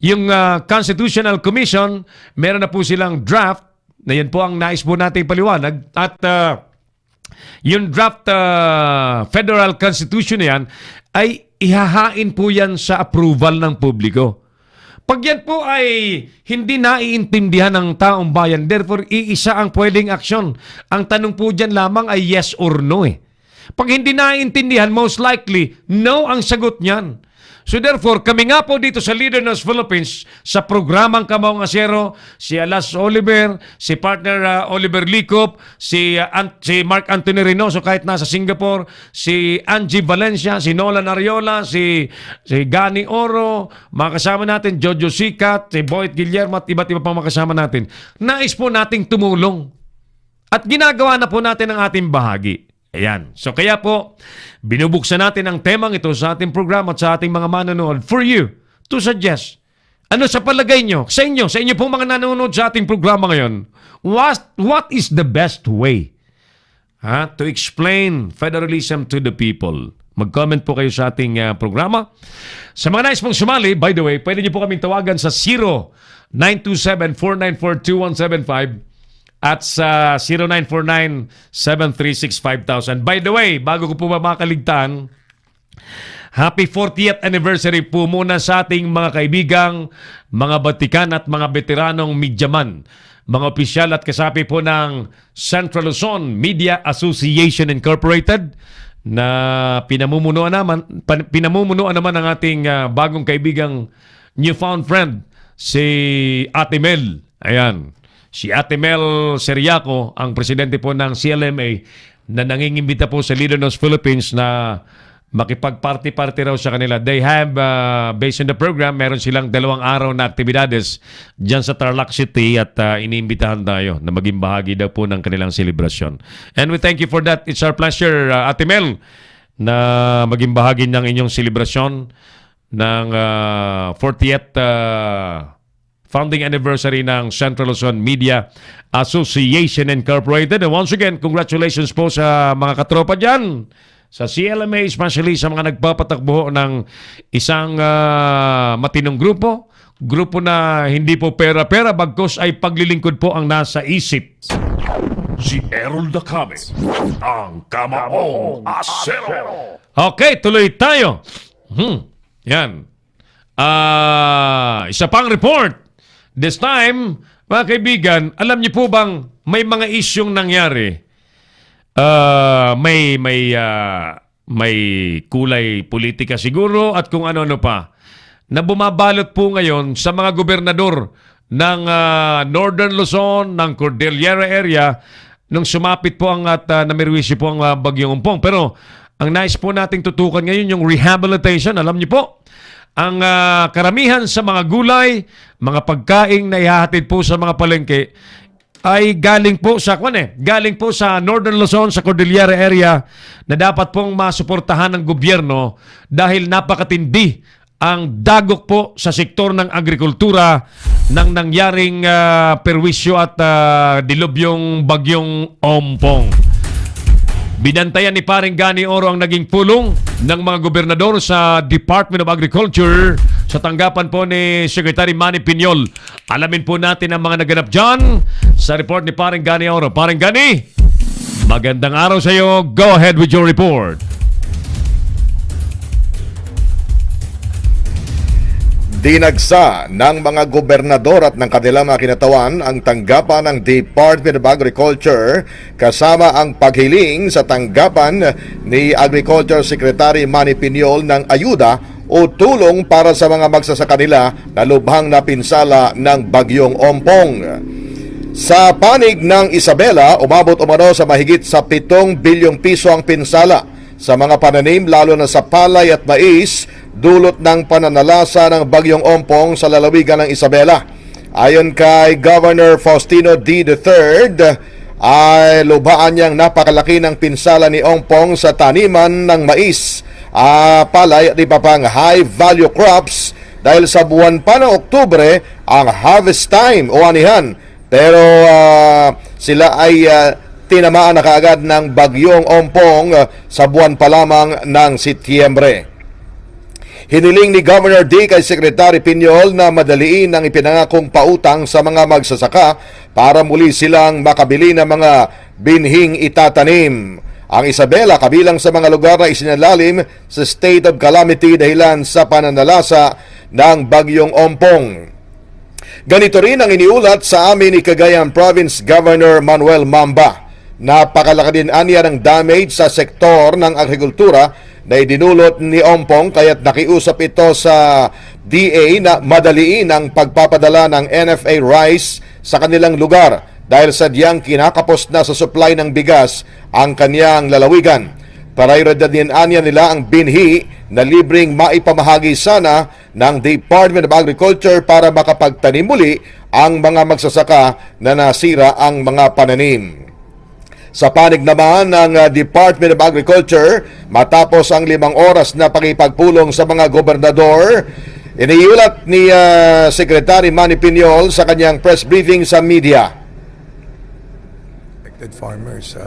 Yung Constitutional Commission, meron na po silang draft, na yan po ang nais po natin paliwanag, at yung draft Federal Constitution na yan, ay ihahain po yan sa approval ng publiko. Pag yan po ay hindi naiintindihan ng taong bayan, therefore iisa ang pwedeng aksyon. Ang tanong po dyan lamang ay yes or no eh. Pag hindi naiintindihan, most likely, no ang sagot niyan. So therefore, kami nga po dito sa Leader Nos Philippines, sa programang Kamaong Asero, si Alas Oliver, si partner Oliver Licop, si Mark Anthony Reynoso kahit nasa Singapore, si Angie Valencia, si Nolan Ariola, si Gani Oro, mga kasama natin, Jojo Sikat, si Boyd Guillermo at iba't iba pang mga kasama natin. Nais po nating tumulong. At ginagawa na po natin ang ating bahagi. Ayan. So kaya po, binubuksan natin ang temang ito sa ating programa at sa ating mga manonood for you to suggest. Ano sa palagay nyo? Sa inyo pong mga nanonood sa ating programa ngayon, what is the best way to explain federalism to the people? Mag-comment po kayo sa ating programa. Sa mga nais pong sumali, by the way, pwede nyo po kaming tawagan sa 0927-494-2175 at sa 0949-736-5000. By the way, bago ko po makaligtaan, happy 40th anniversary po muna sa ating mga kaibigang, mga batikan at mga veteranong medyaman, mga opisyal at kasapi po ng Central Luzon Media Association Incorporated na pinamumunuan naman ng ating bagong kaibigang newfound friend, si Ate Mel. Ayan. Si Ate Mel Seriaco, ang presidente po ng CLMA, na nangingimbita po sa Leader Nos Philippines na makipag-party-party raw sa kanila. They have, based on the program, meron silang 2 araw na aktibidades dyan sa Tarlac City at iniimbitahan tayo na maging bahagi daw po ng kanilang selebrasyon. And we thank you for that. It's our pleasure, Ate Mel, na maging bahagi ng inyong selebrasyon ng 40th founding anniversary ng Central Luzon Media Association Incorporated. And once again, congratulations po sa mga katropa dyan, sa CLMA, especially sa mga nagpapatakbo ng isang matinong grupo na hindi po pera-pera, bagkos ay paglilingkod po ang nasa isip. Si Errol Dacame, ang Kamaong Asero. Okay, tuloy tayo. Yan. Isa pang report. This time, mga kaibigan, alam niyo po bang may mga isyong nangyari? May kulay politika siguro at kung ano-ano pa na bumabalot po ngayon sa mga gobernador ng Northern Luzon, ng Cordillera area nung sumapit po ang at namirwisyo po ang Bagyong Umpong. Pero ang nais po nating tutukan ngayon yung rehabilitation. Alam niyo po, ang karamihan sa mga gulay, mga pagkaing na ihahatid po sa mga palengke ay galing po sa Northern Luzon, sa Cordillera area na dapat pong masuportahan ng gobyerno dahil napakatindi ang dagok po sa sektor ng agrikultura ng nangyaring perwisyo at dilubyong Bagyong Ompong. Binantayan ni paring Gani Oro ang naging pulong ng mga gobernador sa Department of Agriculture sa tanggapan po ni Secretary Manny Piñol. Alamin po natin ang mga naganap dyan sa report ni paring Gani Oro. Paring Gani, magandang araw sa iyo. Go ahead with your report. Dinagsa ng mga gobernador at ng kanilang mga kinatawan ang tanggapan ng Department of Agriculture kasama ang paghiling sa tanggapan ni Agriculture Secretary Manny Piñol ng ayuda o tulong para sa mga magsasaka nila na lubhang napinsala ng Bagyong Ompong. Sa panig ng Isabela, umabot umano sa mahigit sa 7 bilyong piso ang pinsala sa mga pananim lalo na sa palay at mais dulot ng pananalasa ng Bagyong Ompong sa lalawigan ng Isabela. Ayon kay Governor Faustino D. III, ay lubhaan niyang napakalaki ng pinsala ni Ompong sa taniman ng mais, palay at iba pang high-value crops dahil sa buwan pa ng Oktubre ang harvest time o anihan. Pero sila ay tinamaan na kaagad ng bagyong Ompong sa buwan pa lamang ng Setyembre. Hiniling ni Governor D kay Secretary Piñol na madaliin ang ipinangakong pautang sa mga magsasaka para muli silang makabili ng mga binhing itatanim. Ang Isabela kabilang sa mga lugar na isinalalim sa state of calamity dahilan sa pananalasa ng bagyong Ompong. Ganito rin ang iniulat sa amin ni Cagayan Province Governor Manuel Mamba. Napakalaki din anya ng damage sa sektor ng agrikultura na idinulot ni Ompong, kaya't nakiusap ito sa DA na madaliin ang pagpapadala ng NFA rice sa kanilang lugar dahil sadyang kinakapos na sa supply ng bigas ang kanyang lalawigan. Prioridad din anya nila ang binhi na libreng maipamahagi sana ng Department of Agriculture para makapagtanim muli ang mga magsasaka na nasira ang mga pananim. Sa panig naman ng Department of Agriculture, matapos ang 5 oras na pakipagpulong sa mga gobernador, iniulat ni Secretary Manny Piñol sa kanyang press briefing sa media. Farmers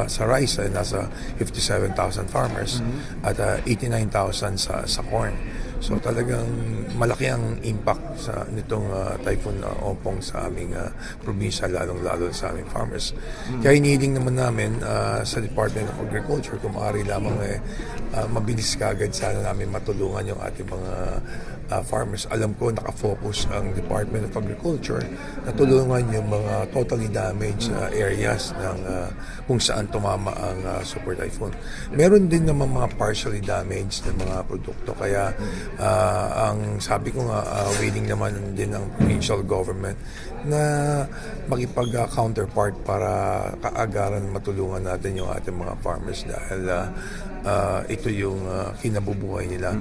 sa rice ay nasa 57,000 farmers at 89,000 sa corn. So talagang malaki ang impact sa nitong Typhoon Ompong sa aming probinsya, lalong-lalo sa aming farmers. Kaya hinihiling naman namin sa Department of Agriculture kung maaari lamang mabilis kagad sana namin matulungan yung ating mga farmers. Alam ko nakafocus ang Department of Agriculture na tulungan yung mga totally damaged areas ng kung saan tumama ang super typhoon. Meron din naman mga partially damaged na mga produkto, kaya ang sabi ko nga waiting naman din ang provincial government na makipag-counterpart para kaagaran matulungan natin yung ating mga farmers dahil ito yung kinabubuhay nila.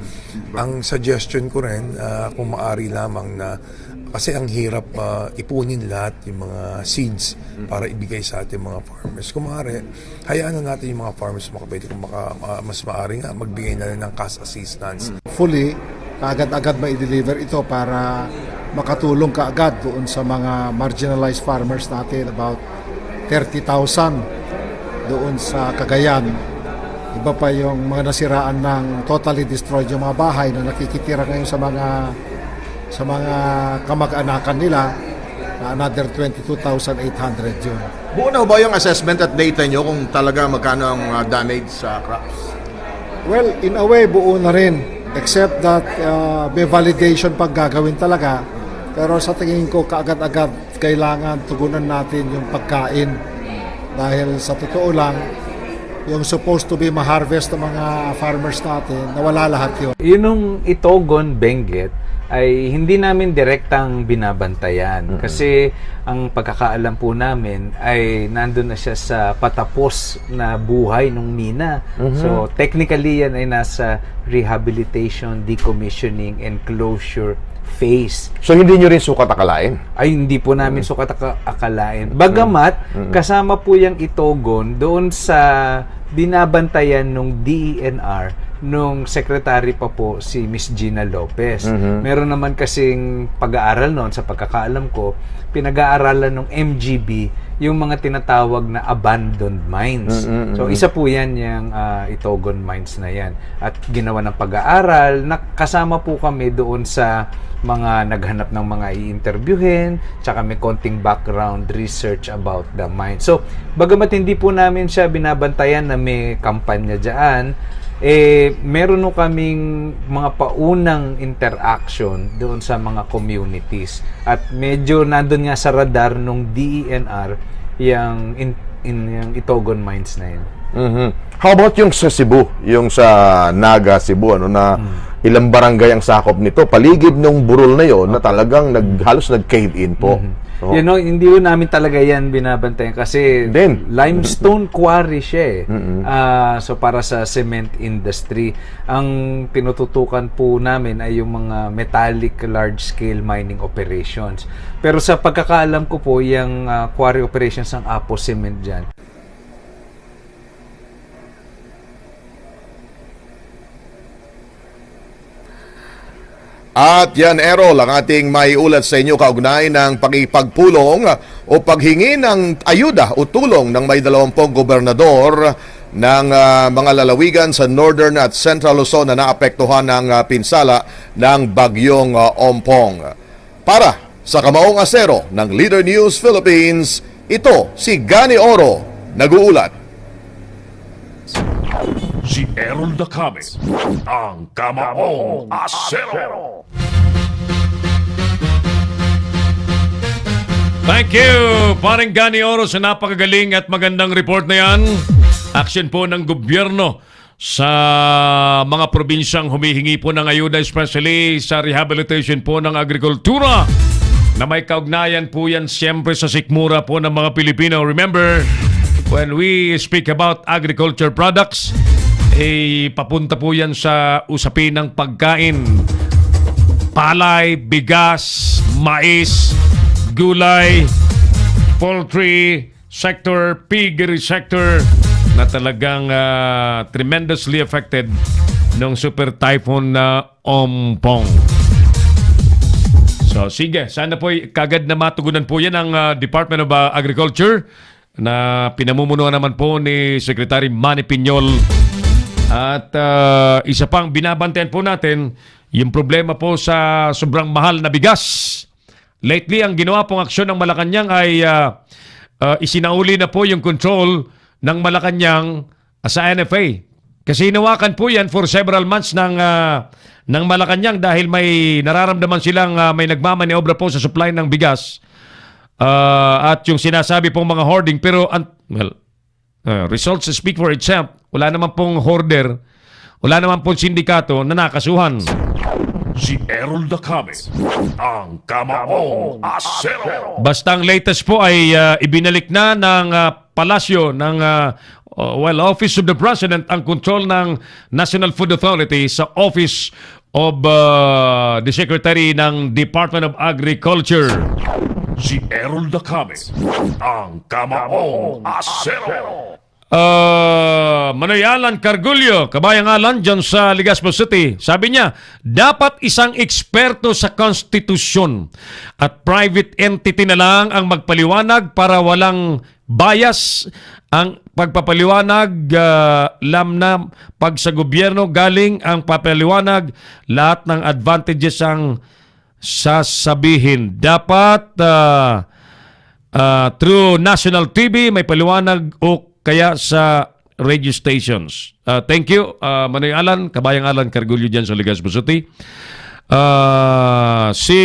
Ang suggestion ko rin, kung maaari lamang na, kasi ang hirap ipunin lahat yung mga seeds para ibigay sa ating mga farmers. Kung maaari, hayaan na natin yung mga farmers makabili. Kung mas maaari nga, magbigay na rin ng cash assistance. Fully, kaagad-agad ma-deliver ito para makatulong kaagad doon sa mga marginalized farmers natin, about 30,000 doon sa Cagayan. Iba pa yung mga nasiraan ng totally destroyed yung mga bahay na nakikitira ngayon sa mga kamag-anakan nila, na another 22,800 yun. Buo na ba yung assessment at data nyo kung talaga magkano ang damage sa crops? Well, in a way, buo na rin. Except that may validation pag gagawin talaga. Pero sa tingin ko, kaagad-agad kailangan tugunan natin yung pagkain. Dahil sa totoo lang, yung supposed to be ma-harvest ng mga farmers natin, nawala lahat yun. Yung Itogon, Benguet, ay hindi namin direktang binabantayan. Kasi ang pagkakaalam po namin ay nandun na siya sa patapos na buhay ng mina. So technically yan ay nasa rehabilitation, decommissioning, and closure phase. So hindi nyo rin sukat akalain? Ay, hindi po namin sukat akalain. Bagamat, kasama po yung Itogon doon sa binabantayan ng DENR nung secretary pa po si Miss Gina Lopez. Meron naman kasing pag-aaral noon, sa pagkakaalam ko, pinag-aaralan ng MGB yung mga tinatawag na abandoned mines. So isa po yan yung Itogon mines na yan. At ginawa ng pag-aaral, kasama po kami doon sa mga naghanap ng mga i-interviewin, tsaka may konting background research about the mine. So, bagamat hindi po namin siya binabantayan na may kampanya dyan, meron no kaming mga paunang interaction doon sa mga communities. At medyo nandun nga sa radar nung DENR yung Itogon mines na yun. How about yung sa Cebu, yung sa Naga, Cebu, na ilang barangay ang sakop nito, paligid ng burol na yon na talagang halos nag-cave in po. You know, hindi po namin talaga yan binabantayan kasi limestone quarry siya so para sa cement industry. Ang tinututukan po namin ay yung mga metallic large-scale mining operations. Pero sa pagkakaalam ko po, yung quarry operations ng Apo Cement dyan, At yan, Errol, ang ating maiulat sa inyo kaugnay ng pakipagpulong o paghingi ng ayuda o tulong ng may 20 gobernador ng mga lalawigan sa Northern at Central Luzon na naapektuhan ng pinsala ng bagyong Ompong. Para sa Kamaong Asero ng Leader News Philippines, ito si Gani Oro, nag-uulat. Si Errol Dacame, ang Kamaong Asero. Thank you, paring Gani Oro, sa napakagaling at magandang report na yan. Action po ng gobyerno sa mga probinsyang humihingi po ng ayuda, especially sa rehabilitation po ng agrikultura, na may kaugnayan po yan siyempre sa sikmura po ng mga Pilipino. Remember, when we speak about agriculture products, papunta po yan sa usapin ng pagkain. Palay, bigas, mais, gulay, poultry sector, piggery sector na talagang tremendously affected ng super typhoon na Ompong. So sige, sana po kagad na matugunan po yan ang Department of Agriculture na pinamumunuan naman po ni Secretary Manny Piñol. At isa pang binabantayan po natin, yung problema po sa sobrang mahal na bigas. Lately, ang ginawa pong aksyon ng Malacanang ay isinauli na po yung control ng Malacanang sa NFA. Kasi hinawakan po yan for several months ng Malacanang dahil may nararamdaman silang may nagmamaniobra po sa supply ng bigas. At yung sinasabi pong mga hoarding, pero results speak for itself. Wala naman pong hoarder, wala naman pong sindikato na nakasuhan. Si Errol Dacame, ang Kamaong Asero. Basta ang latest po ay ibinalik na ng palasyo ng Office of the President ang control ng National Food Authority sa Office of the Secretary ng Department of Agriculture. Si Errol Dacame, ang Kamaong Asero. Manoy Alan Cargullo, kabayang Alan dyan sa Legazpo City. Sabi niya, dapat isang eksperto sa konstitusyon at private entity na lang ang magpaliwanag para walang bias ang pagpapaliwanag. Alam na pag sa gobyerno galing ang papaliwanag, lahat ng advantages ang sasabihin. Dapat through national TV may paliwanag o kaya sa radio stations. Thank you, Manoy Alan, kabayang Alan Cargullo dyan sa Legazpo City. Si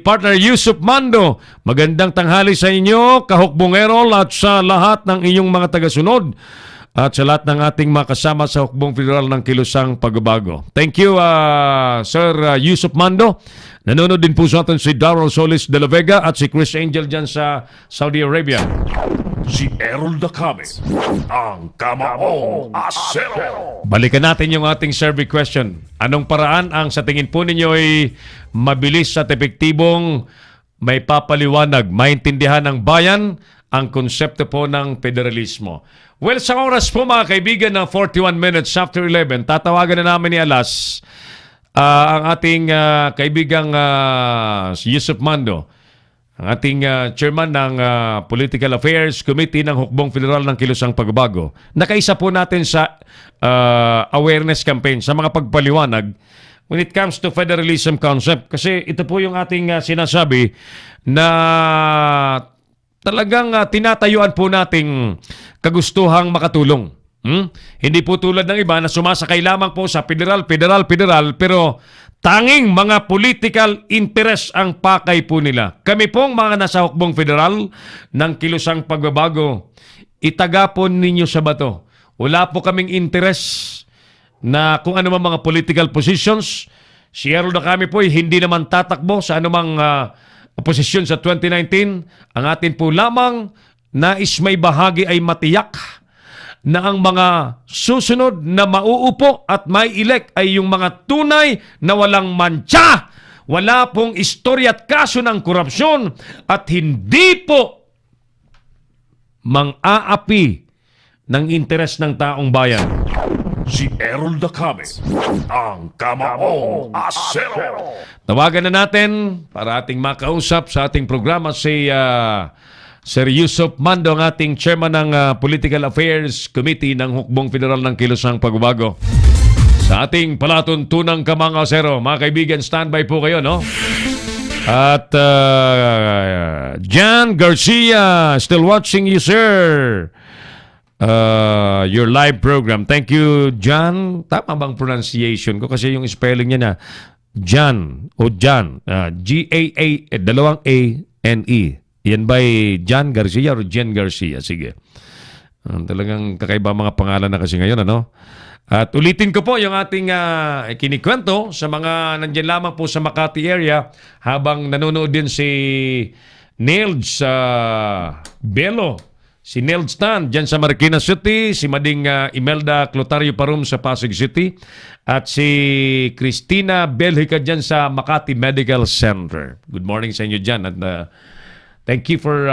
partner Yusuf Mando, magandang tanghali sa inyo, kahukbong Errol, at sa lahat ng inyong mga tagasunod at sa lahat ng ating mga kasama sa Hukbong Federal ng Kilusang Pagbabago. Thank you, Sir Yusuf Mando. Nanonood din po sa atin si Darrell Solis de la Vega at si Chris Angel dyan sa Saudi Arabia. Si Errol Dacame, ang Kamaong Asero. Balikan natin yung ating survey question. Anong paraan ang sa tingin po ninyo ay mabilis at epektibong may papaliwanag, maintindihan ng bayan ang konsepto po ng federalismo? Well, sa oras po mga kaibigan ng 41 minutes after 11, tatawagan na namin ni Alas ang ating kaibigang Yusuf Mando, ang ating chairman ng Political Affairs Committee ng Hukbong Federal ng Kilusang Pagbabago. Nakaisa po natin sa awareness campaign, sa mga pagpaliwanag when it comes to federalism concept. Kasi ito po yung ating sinasabi na talagang tinatayuan po nating kagustuhang makatulong. Hindi po tulad ng iba na sumasakay lamang po sa federal, pero tanging mga political interest ang pakay po nila. Kami pong mga nasa hukbong federal ng Kilusang Pagbabago, itaga po ninyo sa bato. Wala po kaming interest na kung ano mga political positions. Si Errol Dacame po hindi naman tatakbo sa anumang posisyon sa 2019. Ang atin po lamang nais may bahagi ay matiyak na ang mga susunod na mauupo at may elect ay yung mga tunay na walang mantsa, wala pong istorya at kaso ng korupsyon, at hindi po mang-aapi ng interes ng taong bayan. Si Errol Dacame, ang Kamaong Asero. Tawagan na natin para ating makausap sa ating programa si Sir Yusuf Mando, ang ating chairman ng Political Affairs Committee ng Hukbong Federal ng Kilusang Pagbabago. Sa ating palatuntunang Kamaong Asero, mga kaibigan, standby po kayo, no? At Jan Garcia, still watching you, sir. Your live program. Thank you, Jan. Tama bang pronunciation ko? Kasi yung spelling niya na Jan o Jan. G-A-A, dalawang A-N-E. Yan ba Jan Garcia o Jen Garcia? Sige. Talagang kakaiba mga pangalan na kasi ngayon, ano? At ulitin ko po yung ating kinikwento sa mga nandiyan lamang po sa Makati area habang nanonood din si Nels Belo, si Nels Tan dyan sa Marikina City, si Mading Imelda Clotario Parum sa Pasig City, at si Christina Belhica dyan sa Makati Medical Center. Good morning sa inyo dyan. At thank you for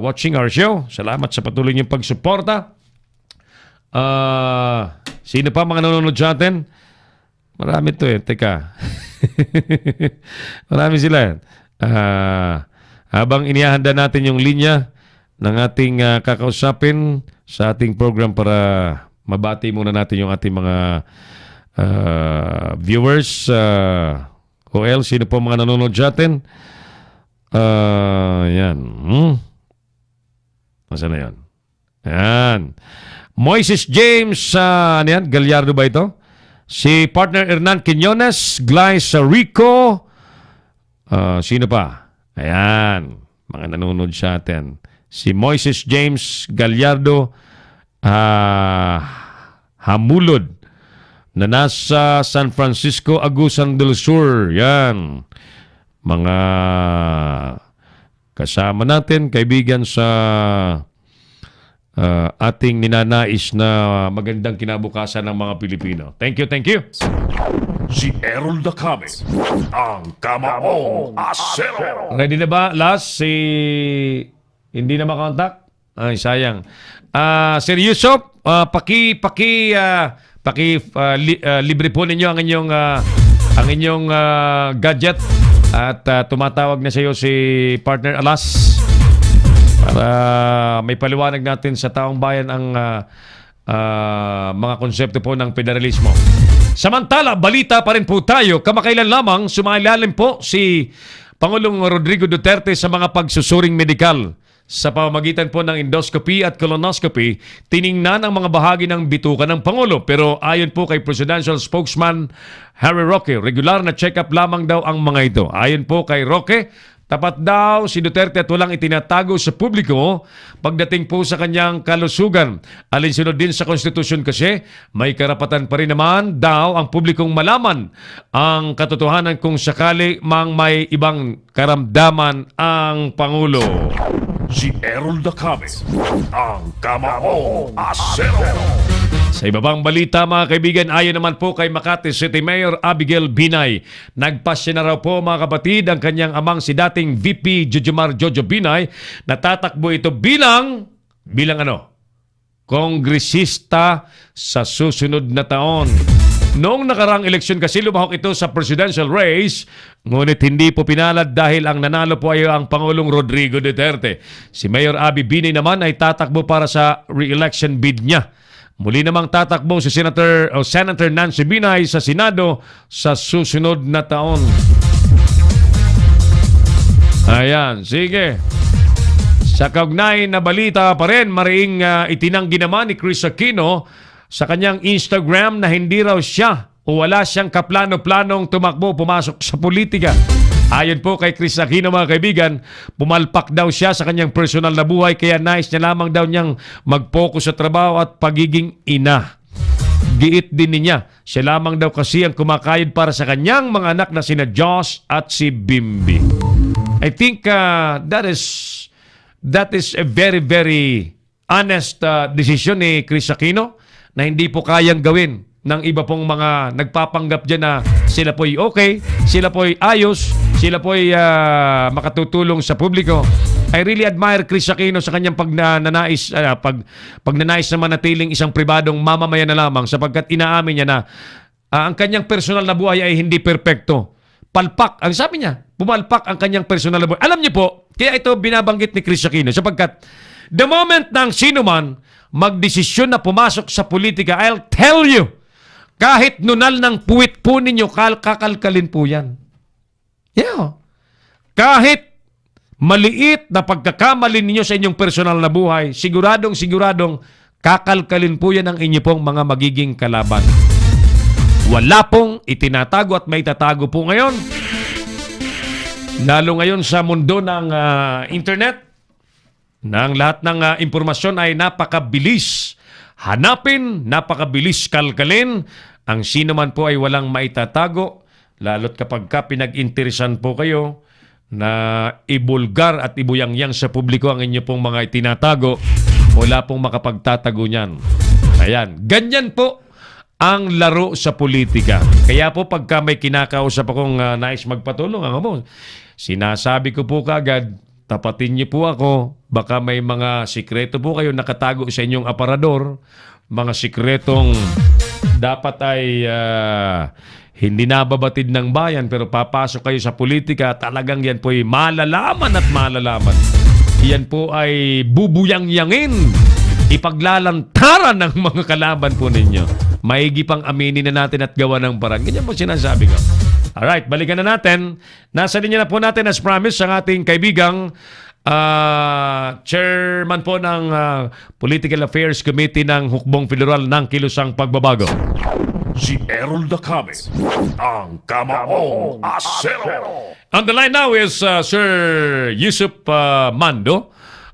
watching our show. Salamat sa patuloy niyong pagsuporta. Sino pa mga nanonood sa atin? Marami to Teka. Marami sila. Habang inihahanda natin yung linya ng ating kakausapin sa ating program para mabati muna natin yung ating mga viewers. OL, sino po mga nanonood sa atin? Yan. Nasaan na yan? Yan. Moises James, ano yan? Gallardo ba ito? Si partner Hernan Quiñones, Glyce Rico. Sino pa? Ayan. Mga nanonood sa atin. Si Moises James Gallardo Hamulod na nasa San Francisco, Agusan del Sur. Yan. Mga kasama natin, kaibigan sa ating ninanais na magandang kinabukasan ng mga Pilipino. Thank you, thank you. Si Errol Dacame, ang Kamaong Asero. Ready na ba? Last, hindi na makontak? Ay, sayang. Sir Yusuf, libre po ninyo ang inyong gadget at tumatawag na sa iyo si partner Alas para may paliwanag natin sa taong bayan ang mga konsepto po ng federalismo. Samantala, balita pa rin po tayo. Kamakailan lamang sumailalim po si Pangulong Rodrigo Duterte sa mga pagsusuring medikal. Sa pamamagitan po ng endoscopy at colonoscopy, tiningnan ang mga bahagi ng bituka ng Pangulo. Pero ayon po kay Presidential Spokesman Harry Roque, regular na check-up lamang daw ang mga ito. Ayon po kay Roque, tapat daw si Duterte at walang itinatago sa publiko pagdating po sa kanyang kalusugan. Alinsunod din sa konstitusyon kasi, may karapatan pa rin naman daw ang publikong malaman ang katotohanan kung sakali mang may ibang karamdaman ang Pangulo. Si Errol Dacame, ang Kamaong Asero. Sa iba pang balita mga kaibigan, ayon naman po kay Makati City Mayor Abigail Binay, nagpasya na raw po mga kapatid ang kanyang amang si dating VP Jojomar Jojo Binay, natatakbo ito bilang kongresista sa susunod na taon. Noong nakaraang eleksyon kasi lumahok ito sa presidential race, ngunit hindi po pinalad dahil ang nanalo po ay ang Pangulong Rodrigo Duterte. Si Mayor Abby Binay naman ay tatakbo para sa re-election bid niya. Muli namang tatakbo si Senator Nancy Binay sa Senado sa susunod na taon. Ayan, sige. Sa kaugnay na balita pa rin, mariing itinanggi naman ni Chris Aquino sa kanyang Instagram na hindi raw siya o wala siyang kaplano-planong tumakbo pumasok sa politika. Ayon po kay Chris Aquino mga kaibigan, pumalpak daw siya sa kanyang personal na buhay kaya nais niya lamang daw niyang mag-focus sa trabaho at pagiging ina. Giit din niya, siya lamang daw kasi ang kumakayod para sa kanyang mga anak na sina Josh at si Bimbi. I think that is a very, very honest decision ni Chris Aquino na hindi po kayang gawin ng iba pong mga nagpapanggap dyan na sila po'y okay, sila po'y ayos, sila po'y makatutulong sa publiko. I really admire Chris Aquino sa kanyang pagnanais na manatiling isang pribadong mamamayan na lamang sapagkat inaamin niya na ang kanyang personal na buhay ay hindi perpekto. Palpak, ang sabi niya, pumalpak ang kanyang personal na buhay. Alam niyo po, kaya ito binabanggit ni Chris Aquino sapagkat the moment ng sino man magdesisyon na pumasok sa politika, I'll tell you, kahit nunal ng puwit po ninyo, kakalkalin po yan. Yeah. Kahit maliit na pagkakamali ninyo sa inyong personal na buhay, siguradong kakalkalin po yan ang inyo pong mga magiging kalaban. Wala pong itinatago at may tatago po ngayon. Lalo ngayon sa mundo ng internet, na ang lahat ng impormasyon ay napakabilis hanapin, napakabilis kalkalin. Ang sino man po ay walang maitatago, lalo't kapag pinag-interesan po kayo na ibulgar at ibuyangyang sa publiko ang inyo pong mga itinatago, wala pong makapagtatago niyan. Ayan, ganyan po ang laro sa politika. Kaya po pagka may kinakausap akong nais magpatulong, sinasabi ko po kagad, tapatin niyo po ako, baka may mga sikreto po kayo nakatago sa inyong aparador, mga sikretong dapat ay hindi nababatid ng bayan pero papasok kayo sa politika, talagang yan po ay malalaman at malalaman. Yan po ay bubuyangyangin, ipaglalantaran ng mga kalaban po ninyo. Maigi pang aminin na natin at gawa ng parang. Ganyan po sinasabi ko. Alright, balikan na natin. Nasa linya na po natin as promised ang ating kaibigang chairman po ng Political Affairs Committee ng Hukbong Federal ng Kilusang Pagbabago. Si Errol Dacame, ang Kamaong Asero. On the line now is Sir Yusuf Mando.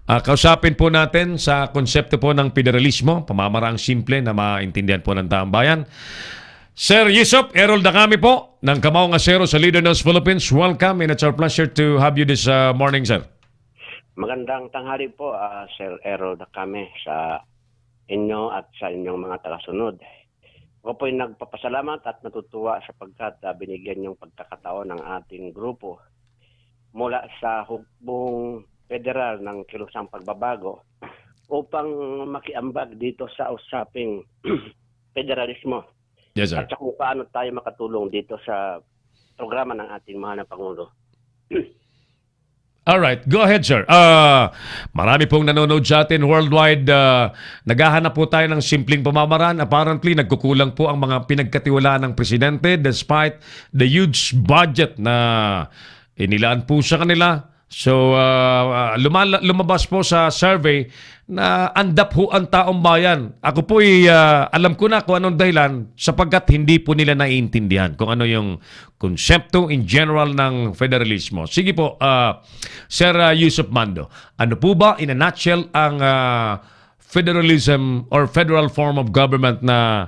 Kausapin po natin sa konsepto po ng federalismo, pamamaraang simple na maintindihan po ng taong bayan. Sir Yusuf, Errol Dacame po ng Kamaong Asero sa Leader News Philippines. Welcome and it's our pleasure to have you this morning, sir. Magandang tanghali po, Sir Errol Dacame, sa inyo at sa inyong mga tagasunod. Ako po'y nagpapasalamat at natutuwa sapagkat binigyan yung pagkakataon ng ating grupo mula sa Hukbong Federal ng Kilusang Pagbabago upang makiambag dito sa usaping federalismo. Yes, sir. At kung paano tayo makatulong dito sa programa ng ating mahal na Pangulo. Alright, go ahead, sir. Marami pong nanonood sa atin worldwide. Naghahanap po tayo ng simpleng pamamaraan. Apparently, nagkukulang po ang mga pinagkatiwalaan ng presidente despite the huge budget na inilaan po sa kanila. So, lumabas po sa survey na andap ho ang taong bayan. Ako po alam ko na kung anong dahilan sapagkat hindi po nila naiintindihan kung ano yung konsepto in general ng federalismo. Sige po, Sir Yusuf Mando, ano po ba in a nutshell ang federalism or federal form of government na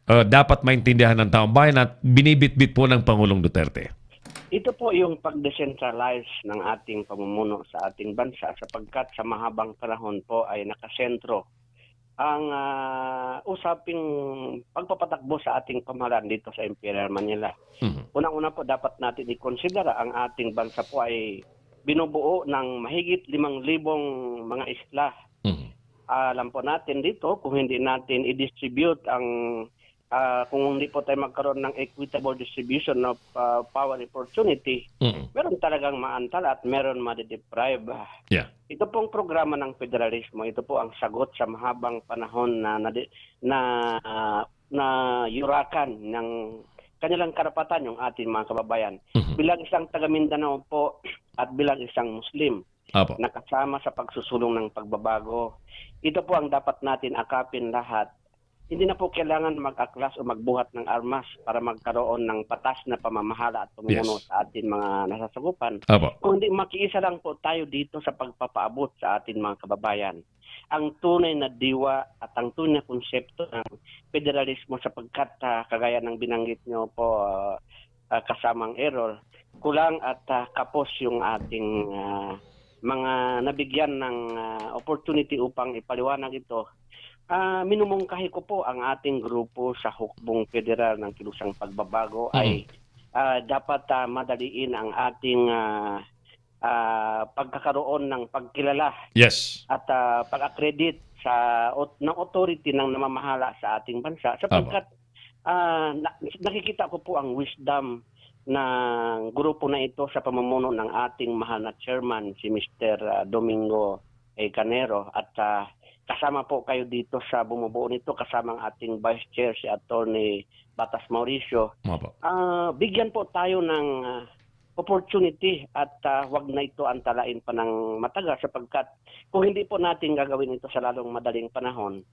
dapat maintindihan ng taong bayan at binibitbit po ng Pangulong Duterte? Ito po yung pag-decentralize ng ating pamumuno sa ating bansa sapagkat sa mahabang panahon po ay nakasentro ang usaping pagpapatakbo sa ating pamahalaan dito sa Imperial Manila. Unang-una po dapat natin i-considera ang ating bansa po ay binubuo ng mahigit 5,000 mga isla. Alam po natin dito kung hindi natin i-distribute ang kung hindi po tayo magkaroon ng equitable distribution of power opportunity, meron talagang maantal at meron ma-deprive. Yeah. Ito pong programa ng federalismo, ito po ang sagot sa mahabang panahon na yurakan ng kanilang karapatan yung ating mga kababayan. Bilang isang taga Mindanao po at bilang isang Muslim, nakasama sa pagsusulong ng pagbabago, ito po ang dapat natin akapin lahat. Hindi na po kailangan mag-aklas o magbuhat ng armas para magkaroon ng patas na pamamahala at pamumuno sa ating mga nasasakupan. Kung hindi, makiisa lang po tayo dito sa pagpapaabot sa ating mga kababayan. Ang tunay na diwa at ang tunay na konsepto ng federalismo sapagkat kagaya ng binanggit nyo po kasamang Errol, kulang at kapos yung ating mga nabigyan ng opportunity upang ipaliwanag ito. Minumungkahi ko po ang ating grupo sa Hukbong Federal ng Kilusang Pagbabago ay dapat madaliin ang ating pagkakaroon ng pagkilala Yes. at pag-accredit ng authority ng namamahala sa ating bansa sapagkat nakikita ko po ang wisdom ng grupo na ito sa pamumuno ng ating mahal na chairman si Mr. Domingo A. Canero at kasama po kayo dito sa bumubuo nito kasama ang ating vice chair si Attorney Batas Mauricio. Bigyan po tayo ng opportunity at wag na ito antalain pa ng matagal sapagkat kung hindi po natin gagawin ito sa lalong madaling panahon,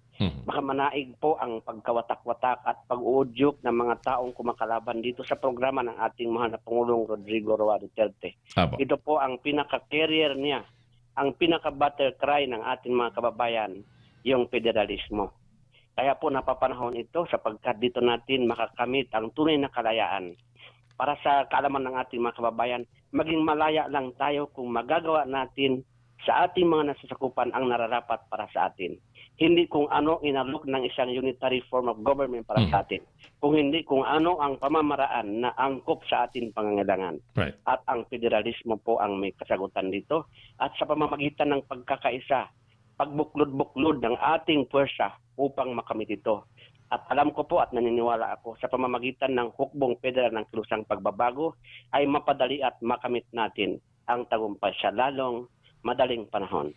baka manaig po ang pagkawatak-watak at pag-uudyok ng mga taong kumakalaban dito sa programa ng ating mahal na Pangulong Rodrigo Roa Duterte. Ito po ang pinaka-carrier niya, ang pinaka-battle cry ng ating mga kababayan, yung federalismo. Kaya po napapanahon ito sapagkat dito natin makakamit ang tunay na kalayaan. Para sa kaalaman ng ating mga kababayan, maging malaya lang tayo kung magagawa natin sa ating mga nasasakupan ang nararapat para sa atin. Hindi kung ano inalok ng isang unitary form of government para sa atin. Kung hindi kung ano ang pamamaraan na angkop sa ating pangangailangan. Right. At ang federalismo po ang may kasagutan dito. At sa pamamagitan ng pagkakaisa, pagbuklod-buklod ng ating puwersa upang makamit ito. At alam ko po at naniniwala ako sa pamamagitan ng hukbong federal ng kilusang pagbabago ay mapadali at makamit natin ang tagumpay sa lalong madaling panahon.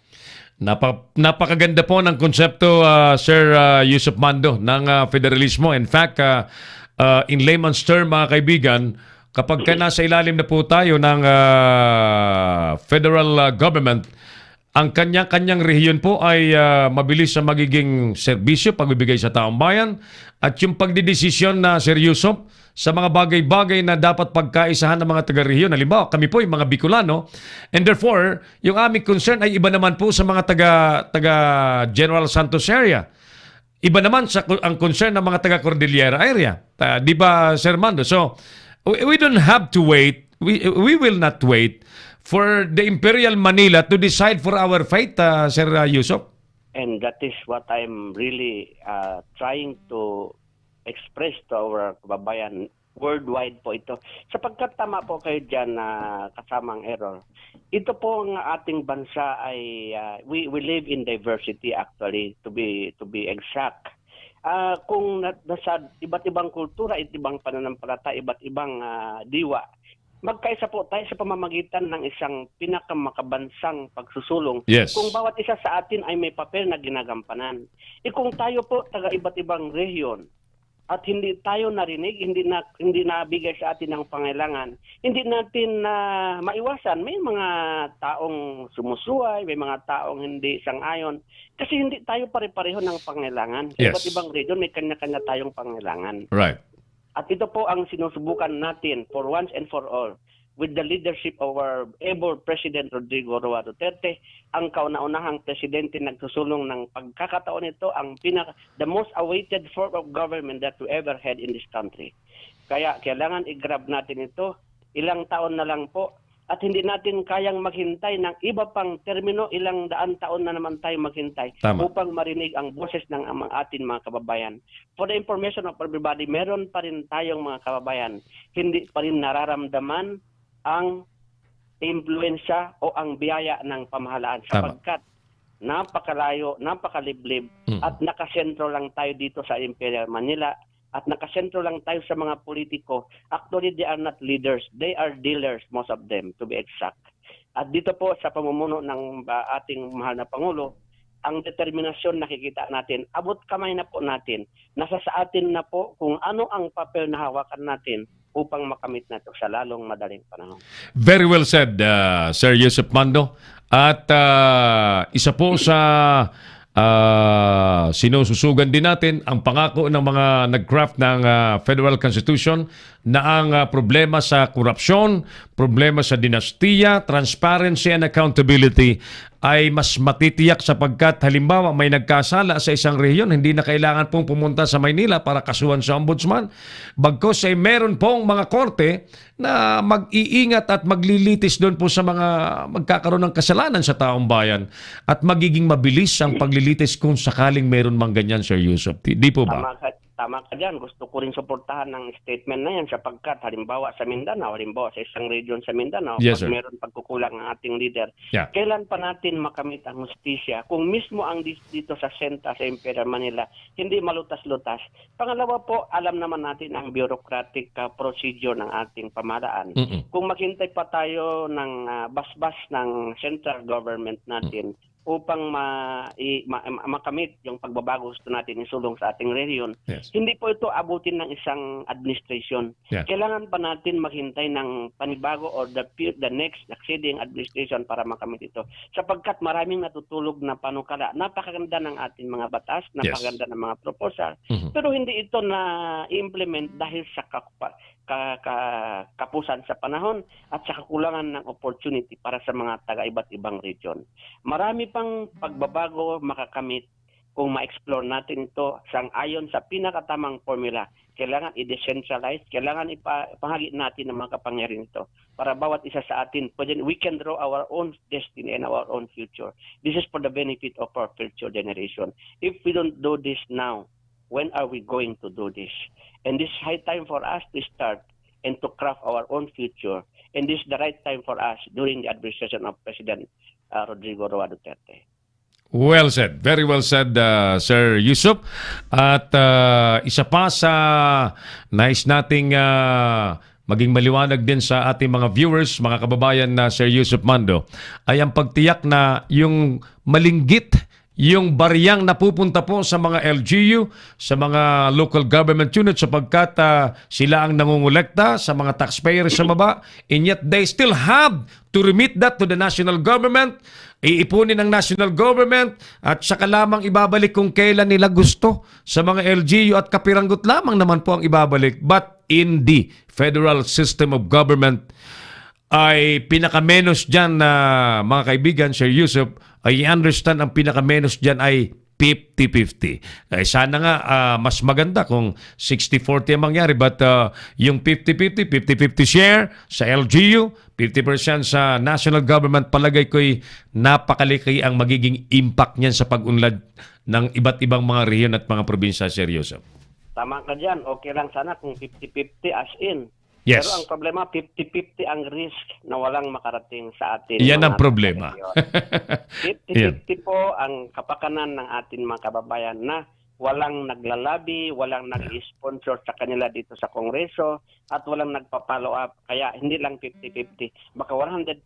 Napakaganda po ng konsepto, Sir Yusuf Mando, ng federalismo. In fact, in layman's term, mga kaibigan, kapag nasa ilalim na po tayo ng federal government, ang kanyang rehiyon po ay mabilis sa magiging serbisyo, pagbibigay sa taong bayan, at yung pagdidesisyon na seryoso sa mga bagay-bagay na dapat pagkaisahan ng mga taga-rehiyon. Halimbawa, kami po yung mga Bicolano, and therefore, yung aming concern ay iba naman po sa mga taga General Santos area. Iba naman sa ang concern ng mga taga-Cordillera area. Di ba, Sir Mando? So, we don't have to wait. We will not wait for the Imperial Manila to decide for our fate, Sir Yusuf. And that is what I'm really trying to express to our kababayan worldwide po ito. Sapagkat tama po kayo dyan na kasamang error. Ito po ang ating bansa ay we live in diversity actually to be exact. Kung nasa iba't ibang kultura, iba't ibang pananampalataya, iba't ibang diwa, magkaisa po tayo sa pamamagitan ng isang pinakamakabansang pagsusulong. Yes. Kung bawat isa sa atin ay may papel na ginagampanan. Kung tayo po taga iba't ibang rehiyon at hindi tayo narinig, hindi nabigay sa atin ng pangailangan, hindi natin maiwasan. May mga taong sumusuway, may mga taong hindi sang-ayon. Kasi hindi tayo pare-pareho ng pangailangan. Sa iba't ibang rehiyon may kanya-kanya tayong pangailangan. Right. At ito po ang sinusubukan natin for once and for all with the leadership of our able President Rodrigo Roa Duterte, ang kauna-unahang presidente nagsusulong ng pagkakataon nito ang the most awaited form of government that we ever had in this country. Kaya kailangan i-grab natin ito, ilang taon na lang po, at hindi natin kayang maghintay ng iba pang termino, ilang daan taon na naman tayo maghintay upang marinig ang boses ng ating mga kababayan. For the information of everybody, meron pa rin tayong mga kababayan, hindi pa rin nararamdaman ang impluensya o ang biyaya ng pamahalaan sapagkat napakalayo, napakaliblib at nakasentro lang tayo dito sa Imperial Manila at nakasentro lang tayo sa mga politiko. Actually, they are not leaders. They are dealers, most of them, to be exact. At dito po sa pamumuno ng ating mahal na Pangulo, ang determinasyon nakikita natin, abot kamay na po natin, nasa sa atin na po kung ano ang papel na hawakan natin upang makamit na ito sa lalong madaling panahon. Very well said, Sir Yusuf Mando. At isa po sa sinususugan din natin ang pangako ng mga nag-craft ng Federal Constitution na ang problema sa korupsyon, problema sa dinastiya, transparency and accountability ay mas matitiyak sapagkat halimbawa may nagkasala sa isang rehiyon, hindi na kailangan pong pumunta sa Maynila para kasuhan sa ombudsman. Bagkos ay meron pong mga korte na mag-iingat at maglilitis doon po sa mga magkakaroon ng kasalanan sa taong bayan at magiging mabilis ang paglilitis kung sakaling meron mang ganyan, Sir Yusuf. Di po ba? tama ka dyan. Gusto ko rin suportahan ng statement na yan sapagkat halimbawa sa Mindanao, halimbawa sa isang region sa Mindanao, Yes, pag sir. meron pagkukulang ang ating leader, Yeah. kailan pa natin makamit ang hustisya kung mismo ang dito sa senta sa Imperial Manila hindi malutas-lutas? Pangalawa po, alam naman natin ang bureaucratic procedure ng ating pamahalaan. Kung maghintay pa tayo ng basbas ng central government natin upang makamit yung pagbabago gusto natin isulong sa ating region, hindi po ito abutin ng isang administration. Yeah. Kailangan pa natin maghintay ng panibago or the next succeeding administration para makamit ito. Sapagkat maraming natutulog na panukala. Napakaganda ng ating mga batas, napakaganda ng mga proposal, pero hindi ito na i-implement dahil sa kapusan sa panahon at sa kakulangan ng opportunity para sa mga taga-iba't ibang region. Marami pang pagbabago makakamit kung ma-explore natin ito sang-ayon sa pinakatamang formula. Kailangan i-decentralize, kailangan ipahagi natin ang mga kapangyarihan ito para bawat isa sa atin, we can draw our own destiny and our own future. This is for the benefit of our future generation. If we don't do this now, when are we going to do this? And this is high time for us to start and to craft our own future. And this is the right time for us during the administration of President Rodrigo Roa Duterte. Well said. Very well said, Sir Yusuf. At isa pa sa nais nating maging maliwanag din sa ating mga viewers, mga kababayan na Sir Yusuf Mando, ay ang pagtiyak na yung malinggit, yung bariyang napupunta po sa mga LGU, sa mga local government units sapagkat sila ang nangungulekta sa mga taxpayers sa baba, and yet they still have to remit that to the national government, iipunin ng national government at saka lamang ibabalik kung kailan nila gusto sa mga LGU at kapiranggot lamang naman po ang ibabalik. But in the federal system of government, ay pinakamenos dyan na mga kaibigan, Sir Yusuf, I understand ang pinakamenos dyan ay 50-50. Sana nga mas maganda kung 60-40 ang mangyari, but yung 50-50, 50-50 share sa LGU, 50% sa national government, palagay ko'y napakalaki ang magiging impact niyan sa pag-unlad ng iba't ibang mga rehiyon at mga probinsya, Sir Yusuf. Tama ka dyan. Okay lang sana kung 50-50 as in. Yes. Pero ang problema, 50-50 ang risk na walang makarating sa atin. Yan ang problema. 50-50 po ang kapakanan ng ating mga kababayan na walang naglalabi, walang nag-sponsor sa kanila dito sa Kongreso, at walang nagpa-follow up. Kaya hindi lang 50-50. Baka 100%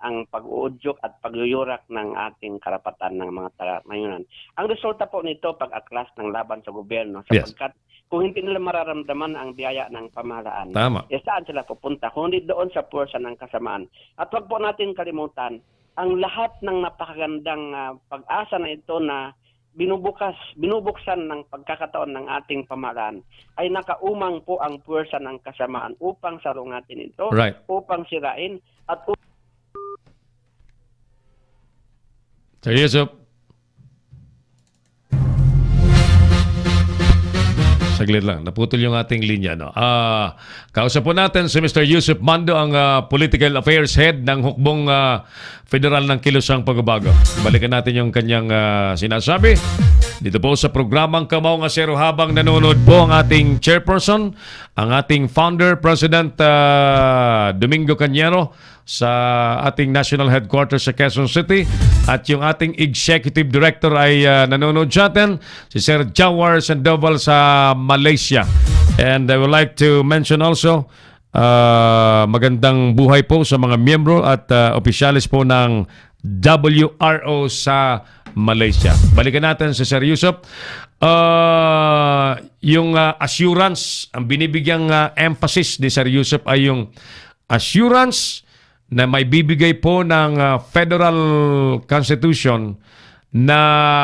ang pag-uudyok at pagyuyurak ng ating karapatan ng mga taga-mayunan. Ang resulta po nito, pag-aklas ng laban sa gobyerno. Sapagkat kung hindi nila mararamdaman ang biyaya ng pamahalaan, saan sila pupunta? Kung hindi doon sa puwersa ng kasamaan. At wag po natin kalimutan, ang lahat ng napakagandang pag-asa na ito na binubuksan ng pagkakataon ng ating pamahalaan ay nakaumang po ang puwersa ng kasamaan upang salungatin ito, upang sirain, at Sir Yusuf. Saglit lang, naputol yung ating linya. No? Kausap po natin si Mr. Yusuf Mando, ang Political Affairs Head ng Hukbong Federal ng Kilusang Pagbabago. Balikan natin yung kanyang sinasabi dito po sa programang Kamaong Asero habang nanonood po ang ating chairperson, ang ating founder, President Domingo Cañero sa ating national headquarters sa Quezon City, at yung ating executive director ay nanonood sa atin, si Sir Jawar Sandoval sa Malaysia. And I would like to mention also, magandang buhay po sa mga miyembro at opisyalis po ng WRO sa Malaysia. Balikan natin si Sir Yusuf. Yung assurance, ang binibigyang emphasis ni Sir Yusuf ay yung assurance na may bibigay po ng Federal Constitution na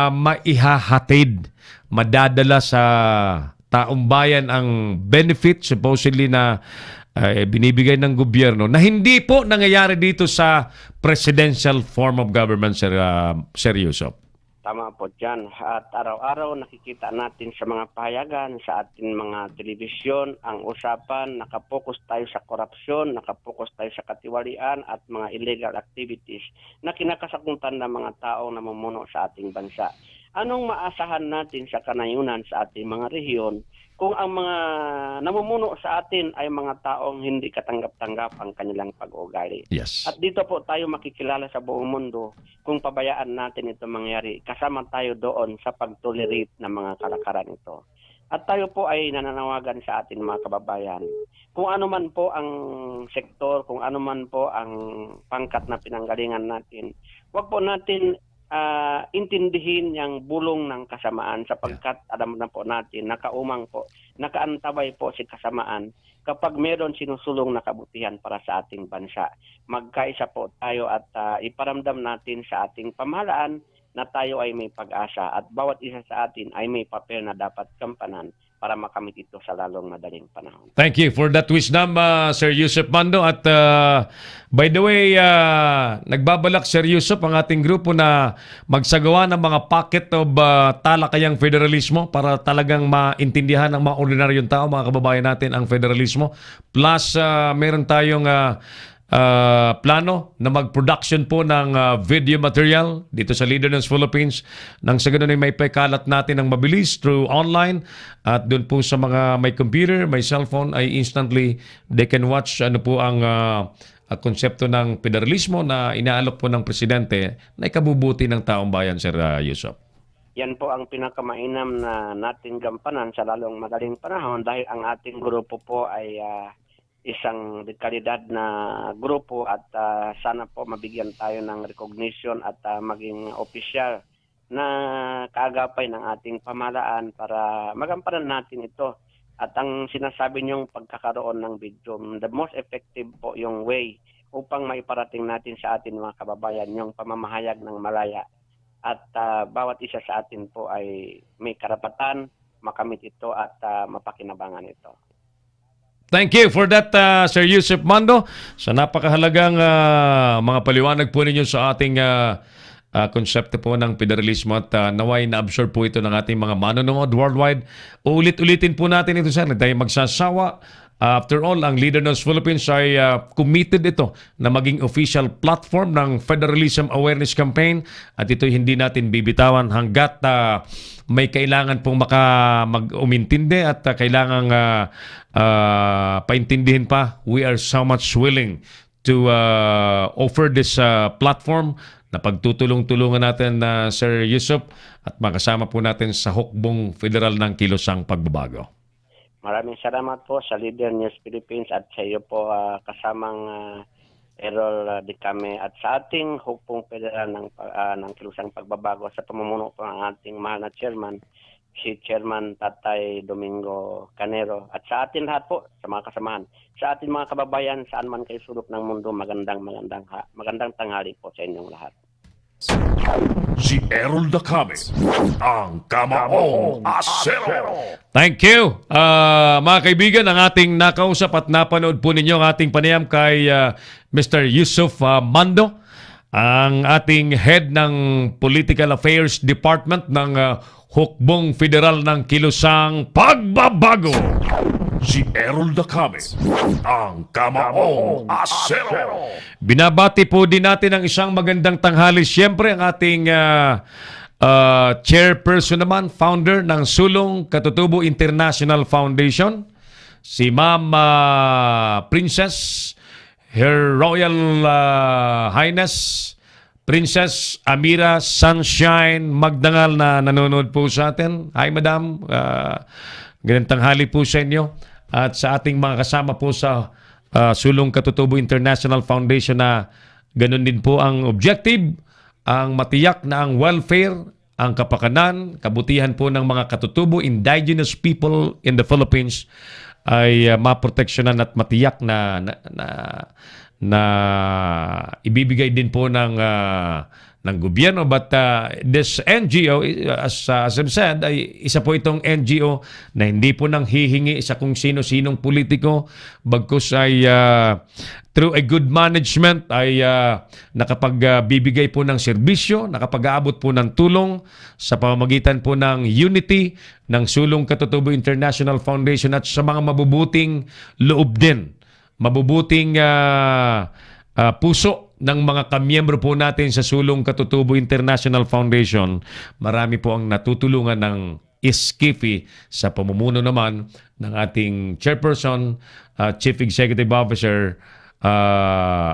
maihahatid, madadala sa taong bayan ang benefit supposedly na binibigay ng gobyerno na hindi po nangyayari dito sa presidential form of government, Sir Yusuf. Tama po dyan. At araw-araw nakikita natin sa mga pahayagan, sa ating mga telebisyon, ang usapan, nakapokus tayo sa korupsyon, nakapokus tayo sa katiwalian at mga illegal activities na kinakasakuntan ng mga taong namumuno sa ating bansa. Anong maasahan natin sa kanayunan sa ating mga rehiyon kung ang mga namumuno sa atin ay mga taong hindi katanggap-tanggap ang kanilang pag-uugali. Yes. At dito po tayo makikilala sa buong mundo kung pabayaan natin ito mangyari. Kasama tayo doon sa pag-tolerate ng mga kalakaran ito. At tayo po ay nananawagan sa atin mga kababayan. Kung ano man po ang sektor, kung ano man po ang pangkat na pinanggalingan natin, wag po natin intindihin yung bulong ng kasamaan sapagkat alam na po natin, nakaumang po, nakaantabay po si kasamaan kapag meron sinusulong na kabutihan para sa ating bansa. Magkaisa po tayo at iparamdam natin sa ating pamahalaan na tayo ay may pag-asa at bawat isa sa atin ay may papel na dapat gampanan para makamit ito sa lalong madaling panahon. Thank you for that wisdom, Sir Yusuf Mando. At by the way, nagbabalak, Sir Yusuf, ang ating grupo na magsagawa ng mga packet of talakayang federalismo para talagang maintindihan ng mga ordinaryong tao, mga kababayan natin, ang federalismo. Plus, meron tayong plano na mag-production po ng video material dito sa Leader News Philippines nang sa ganun ay may pagkalat natin ng mabilis through online at doon po sa mga may computer, may cellphone ay instantly they can watch ano po ang konsepto ng federalismo na inaalok po ng presidente na ikabubuti ng taong bayan, Sir Yusuf. Yan po ang pinakamainam na natin gampanan sa lalong madaling panahon dahil ang ating grupo po ay isang dekalidad na grupo at sana po mabigyan tayo ng recognition at maging opisyal na kaagapay ng ating pamahalaan para magampanan natin ito. At ang sinasabi niyong pagkakaroon ng video, the most effective po yung way upang maiparating natin sa atin mga kababayan yung pamamahayag ng malaya. At bawat isa sa atin po ay may karapatan makamit ito at mapakinabangan ito. Thank you for that, Sir Yusuf Mando, sa napakahalagang mga paliwanag po ninyo sa ating konsepto po ng federalismo at naway na-absorb po ito ng ating mga manonood worldwide. Ulit-ulitin po natin ito, sir. Hindi tayo magsasawa. After all, ang Leader News Philippines ay committed ito na maging official platform ng Federalism Awareness Campaign at ito hindi natin bibitawan hanggat may kailangan pong mag-umintindi at kailangang paintindihin pa. We are so much willing to offer this platform na pagtutulong-tulungan natin, Sir Yusuf, at makasama po natin sa hukbong federal ng kilosang pagbabago. Maraming salamat po sa Leader News Philippines at sa iyo po kasamang Errol Dicame at sa ating hukbong federal ng kilusang pagbabago sa pamumuno po ng ating mahal na chairman, si Chairman Tatay Domingo Canero, at sa atin lahat po, sa mga kasamahan, sa ating mga kababayan, saan man kayo sulok ng mundo, magandang tanghali po sa inyong lahat. Si Errol Dicame, ang Kamaong Asero. Thank you. Mga kaibigan, ang ating nakausap at napanood po ninyo ang ating panayam kay Mr. Yusuf Mando, ang ating head ng Political Affairs Department ng Hukbong Federal ng Kilusang Pagbabago. Si Errol Dicame, ang Kamaong Asero. Binabati po din natin ang isang magandang tanghali. Siyempre, ang ating chairperson naman, founder ng Sulong Katutubo International Foundation, si Ma'am Princess, Her Royal Highness, Princess Amira Sunshine Magdangal na nanonood po sa atin. Hi, Madam. Ganitang tanghali po sa inyo. At sa ating mga kasama po sa Sulong Katutubo International Foundation na ganun din po ang objective, ang matiyak na ang welfare, ang kapakanan, kabutihan po ng mga katutubo, indigenous people in the Philippines ay maproteksyonan at matiyak na ibibigay din po ng gobyerno. But this NGO, as I've said, ay isa po itong NGO na hindi po nang hihingi sa kung sino-sinong politiko, bagkus ay through a good management ay nakapagbibigay po ng serbisyo, nakapag-aabot po ng tulong sa pamamagitan po ng unity ng Sulong Katutubo International Foundation at sa mga mabubuting loob din, mabubuting puso ng mga kamiyembro po natin sa Sulong Katutubo International Foundation. Marami po ang natutulungan ng Iskifi sa pamumuno naman ng ating chairperson, Chief Executive Officer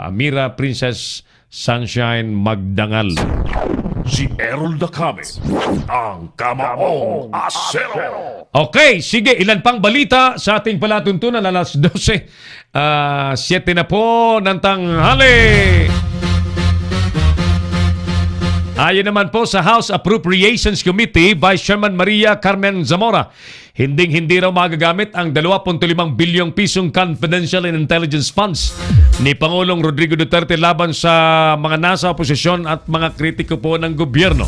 Amira Princess Sunshine Magdangal. Si Errol Dacame, ang Kamaong Asero. Okay, sige, ilan pang balita sa ating palatuntunan alas 12. 7 na po ng tanghali. Ayon naman po sa House Appropriations Committee, Vice Chairman Maria Carmen Zamora, hindi raw magagamit ang 25 bilyong pisong confidential and intelligence funds ni Pangulong Rodrigo Duterte laban sa mga nasa oposisyon at mga kritiko po ng gobyerno.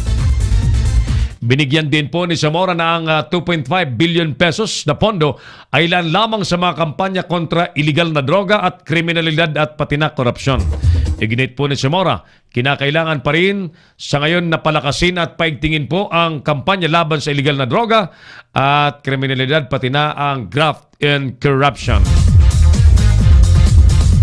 Binigyan din po ni Zamora na ang 2.5 billion pesos na pondo ay ilan lamang sa mga kampanya kontra illegal na droga at kriminalidad at pati na korupsyon. Iginit po ni Zamora, kinakailangan pa rin sa ngayon na palakasin at paigtingin po ang kampanya laban sa illegal na droga at kriminalidad pati na ang graft and corruption.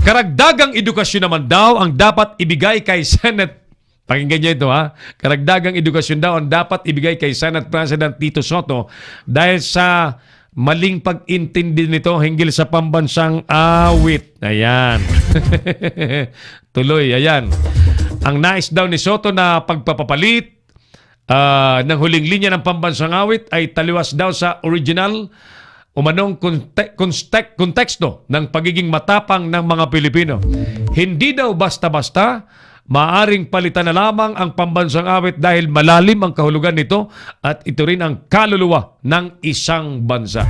Karagdagang edukasyon naman daw ang dapat ibigay kay Senate. Pakinggan niyo ito ha. Karagdagang edukasyon daw ang dapat ibigay kay Senate President Tito Soto dahil sa maling pag-intindi nito hinggil sa pambansang awit. Ayan. Tuloy, ayan. Ang nais daw ni Soto na pagpapapalit ng huling linya ng pambansang awit ay taliwas daw sa original umanong konteksto ng pagiging matapang ng mga Pilipino. Hindi daw basta-basta maaring palitan na lamang ang pambansang awit dahil malalim ang kahulugan nito at ito rin ang kaluluwa ng isang bansa.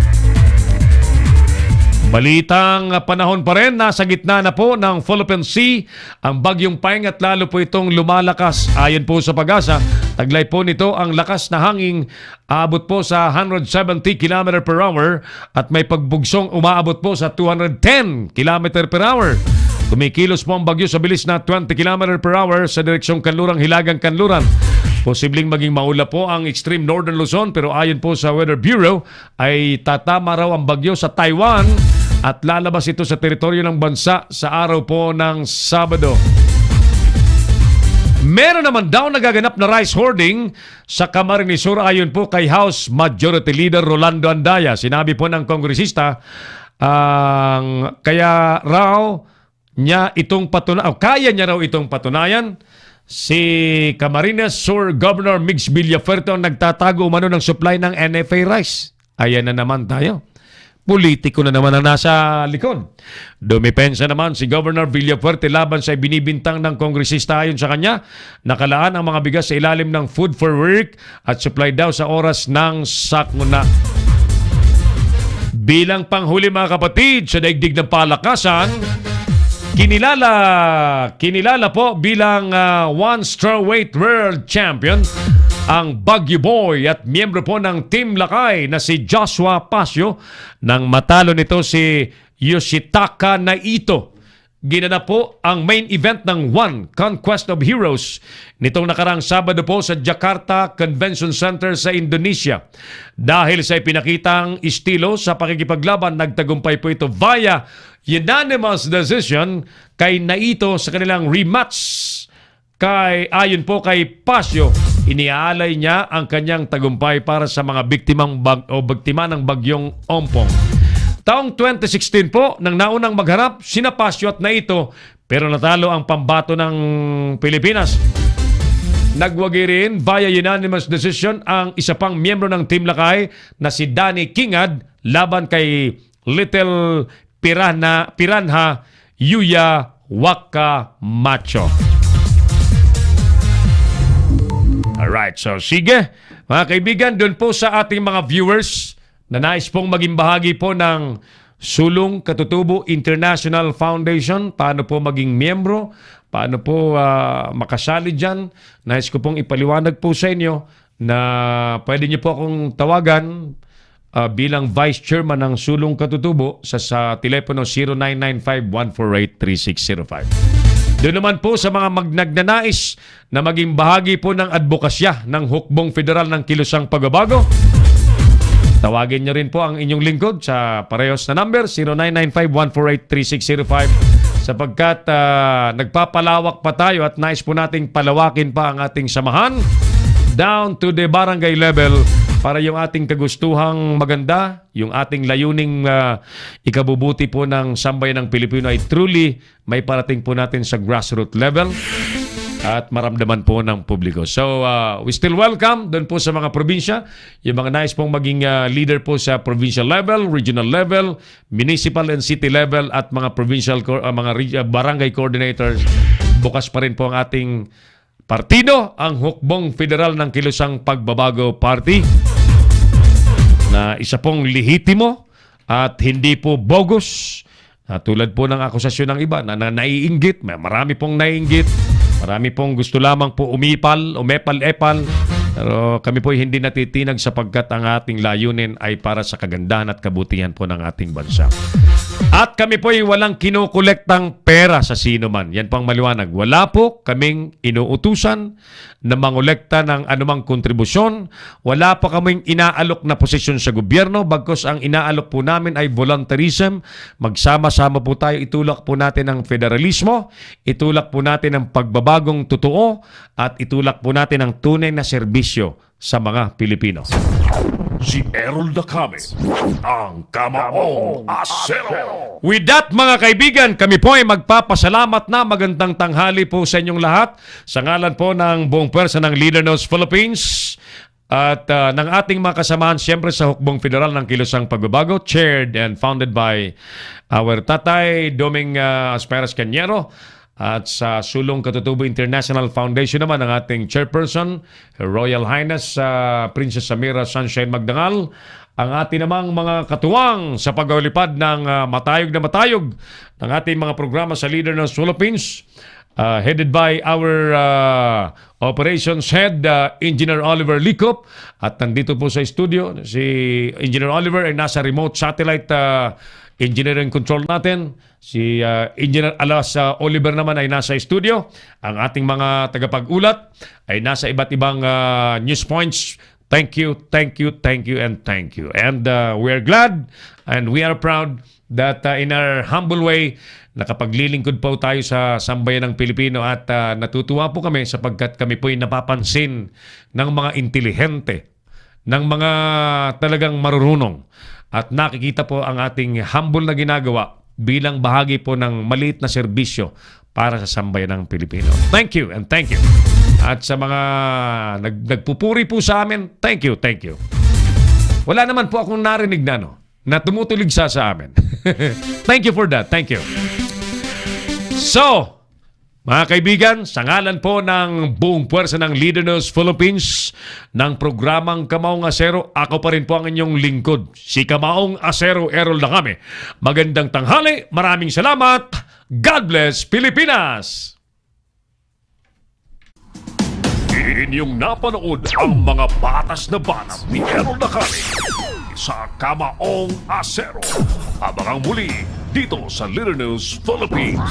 Balitang panahon pa rin, nasa gitna na po ng Philippine Sea ang bagyong Paeng at lalo po itong lumalakas. Ayon po sa Pag-asa, taglay po nito ang lakas na hangin aabot po sa 170 km per hour at may pagbugsong umaabot po sa 210 km per hour. Kumikilos po ang bagyo sa bilis na 20 km per hour sa direksyong Kanlurang-Hilagang Kanluran. Posibleng maging maula po ang extreme northern Luzon pero ayon po sa Weather Bureau ay tatama raw ang bagyo sa Taiwan at lalabas ito sa teritoryo ng bansa sa araw po ng Sabado. Meron naman daw nagaganap na rice hoarding sa Camarines Sur ayon po kay House Majority Leader Rolando Andaya. Sinabi po ng kongresista kaya niya raw itong patunayan. Si Camarines Sur Governor Mix Villafuerte ang nagtatago umano ng supply ng NFA rice. Ayan na naman tayo. Politiko na naman ang nasa likod. Dumipensa naman si Governor Villafuerte laban sa binibintang ng kongresista. Ayon sa kanya, nakalaan ang mga bigas sa ilalim ng Food for Work at supply daw sa oras ng sakuna. Bilang panghuli mga kapatid sa daigdig ng palakasan, Kinilala po bilang one strawweight world champion ang Baguio Boy at miyembro po ng Team Lakay na si Joshua Pasio nang matalo nito si Yoshitaka Naito. Ginanap po ang main event ng One Conquest of Heroes nitong nakarang Sabado po sa Jakarta Convention Center sa Indonesia. Dahil sa ipinakitang estilo sa pakikipaglaban, nagtagumpay po ito via unanimous decision kay Naito sa kanilang rematch. Ayon po kay Pasio, iniaalay niya ang kanyang tagumpay para sa mga biktima ng bagyong Ompong. Taong 2016 po, nang naunang magharap, sina Pasio at Naito, pero natalo ang pambato ng Pilipinas. Nagwagi rin via unanimous decision ang isa pang miyembro ng Team Lakay na si Danny Kingad laban kay Little Piranha Yuya Wakamacho. Alright, so sige. Mga kaibigan, doon po sa ating mga viewers na nais pong maging bahagi po ng Sulong Katutubo International Foundation, paano po maging miyembro, paano po makasali dyan. Nais ko pong ipaliwanag po sa inyo na pwede niyo po akong tawagan bilang Vice Chairman ng Sulong Katutubo sa telepono 0995-148-3605. Doon naman po sa mga nagnanais na maging bahagi po ng advokasya ng Hukbong Federal ng Kilusang Pagbabago, tawagin niyo rin po ang inyong lingkod sa parehas na number 0995-148-3605 sapagkat nagpapalawak pa tayo at nais po nating palawakin pa ang ating samahan down to the barangay level para yung ating kagustuhang maganda, yung ating layuning ikabubuti po ng sambayan ng Pilipino ay truly may parating po natin sa grassroots level at maramdaman po ng publiko. So, we still welcome doon po sa mga probinsya, yung mga nais pong maging leader po sa provincial level, regional level, municipal and city level, at mga provincial, barangay coordinators. Bukas pa rin po ang ating partido, ang Hukbong Federal ng Kilusang Pagbabago Party, na isa pong lehitimo at hindi po bogus. Tulad po ng akusasyon ng iba na naiinggit, marami pong naiinggit, marami pong gusto lamang po umepal-epal. Pero kami po hindi natitinag sapagkat ang ating layunin ay para sa kagandahan at kabutihan po ng ating bansa. At kami po ay walang kinukolektang pera sa sino man. Yan pang maliwanag. Wala po kaming inuutusan na mangolekta ng anumang kontribusyon. Wala pa kaming inaalok na posisyon sa gobyerno. Bagkus ang inaalok po namin ay voluntarism. Magsama-sama po tayo. Itulak po natin ang federalismo. Itulak po natin ang pagbabagong totoo. At itulak po natin ang tunay na serbisyo sa mga Pilipino. Si Errol Dacame, ang Kamaong Asero. With that, mga kaibigan, kami po ay magpapasalamat na magandang tanghali po sa inyong lahat sa ngalan po ng buong pwersa ng Leader Knows Philippines at ng ating mga kasamahan siyempre sa Hukbong Federal ng Kilusang Pagbabago, chaired and founded by our tatay, Doming Asperas Cañero. At sa Sulong Katutubo International Foundation naman ang ating chairperson, Her Royal Highness Princess Samira Sunshine Magdangal. Ang ating namang mga katuwang sa paglilipad ng matayog na matayog ng ating mga programa sa Leader ng Philippines, headed by our operations head, Engineer Oliver Licop. At nandito po sa studio, si Engineer Oliver ay nasa remote satellite engineering control natin. Si Engineer Alas Oliver naman ay nasa studio. Ang ating mga tagapag-ulat ay nasa iba't ibang news points. Thank you, thank you, thank you, and thank you. And we are glad and we are proud that in our humble way, nakapaglilingkod po tayo sa sambayan ng Pilipino at natutuwa po kami sapagkat kami po ay napapansin ng mga intelihente, ng mga talagang marurunong. At nakikita po ang ating humble na ginagawa bilang bahagi po ng maliit na serbisyo para sa sambayan ng Pilipino. Thank you and thank you. At sa mga nagpupuri po sa amin, thank you, thank you. Wala naman po akong narinig na tumutulig sa amin. Thank you for that, thank you. So, mga kaibigan, sa ngalan po ng buong puwersa ng Leader Knows Philippines, ng programang Kamaong Asero, ako pa rin po ang inyong lingkod, si Kamaong Asero Errol Dacame. Magandang tanghali, maraming salamat, God bless Pilipinas! Inyong napanood ang mga batas na banat ni Errol Dacame sa Kamaong Asero. Abangang muli dito sa Leader Knows Philippines.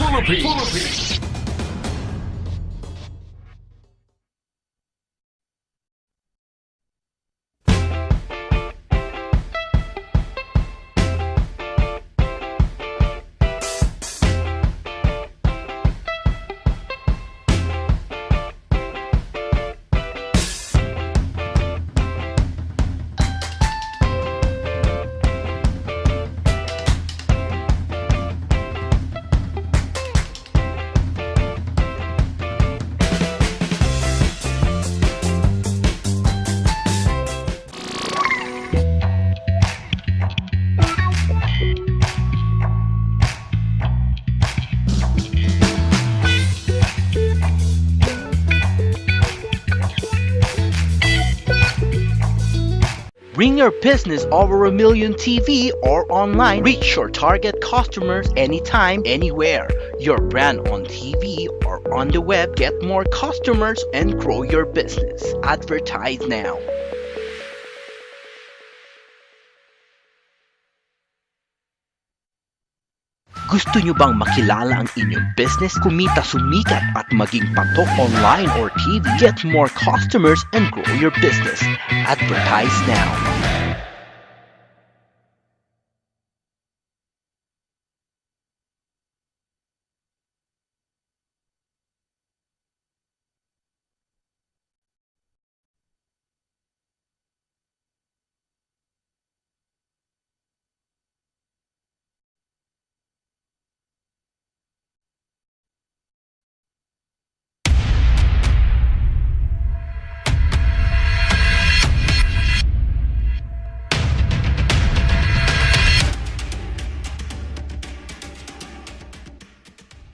Bring your business over a million TV or online. Reach your target customers anytime, anywhere. Your brand on TV or on the web. Get more customers and grow your business. Advertise now. Gusto nyo bang makilala ang inyong business, kumita, sumikat at maging patok online or TV? Get more customers and grow your business. Advertise now.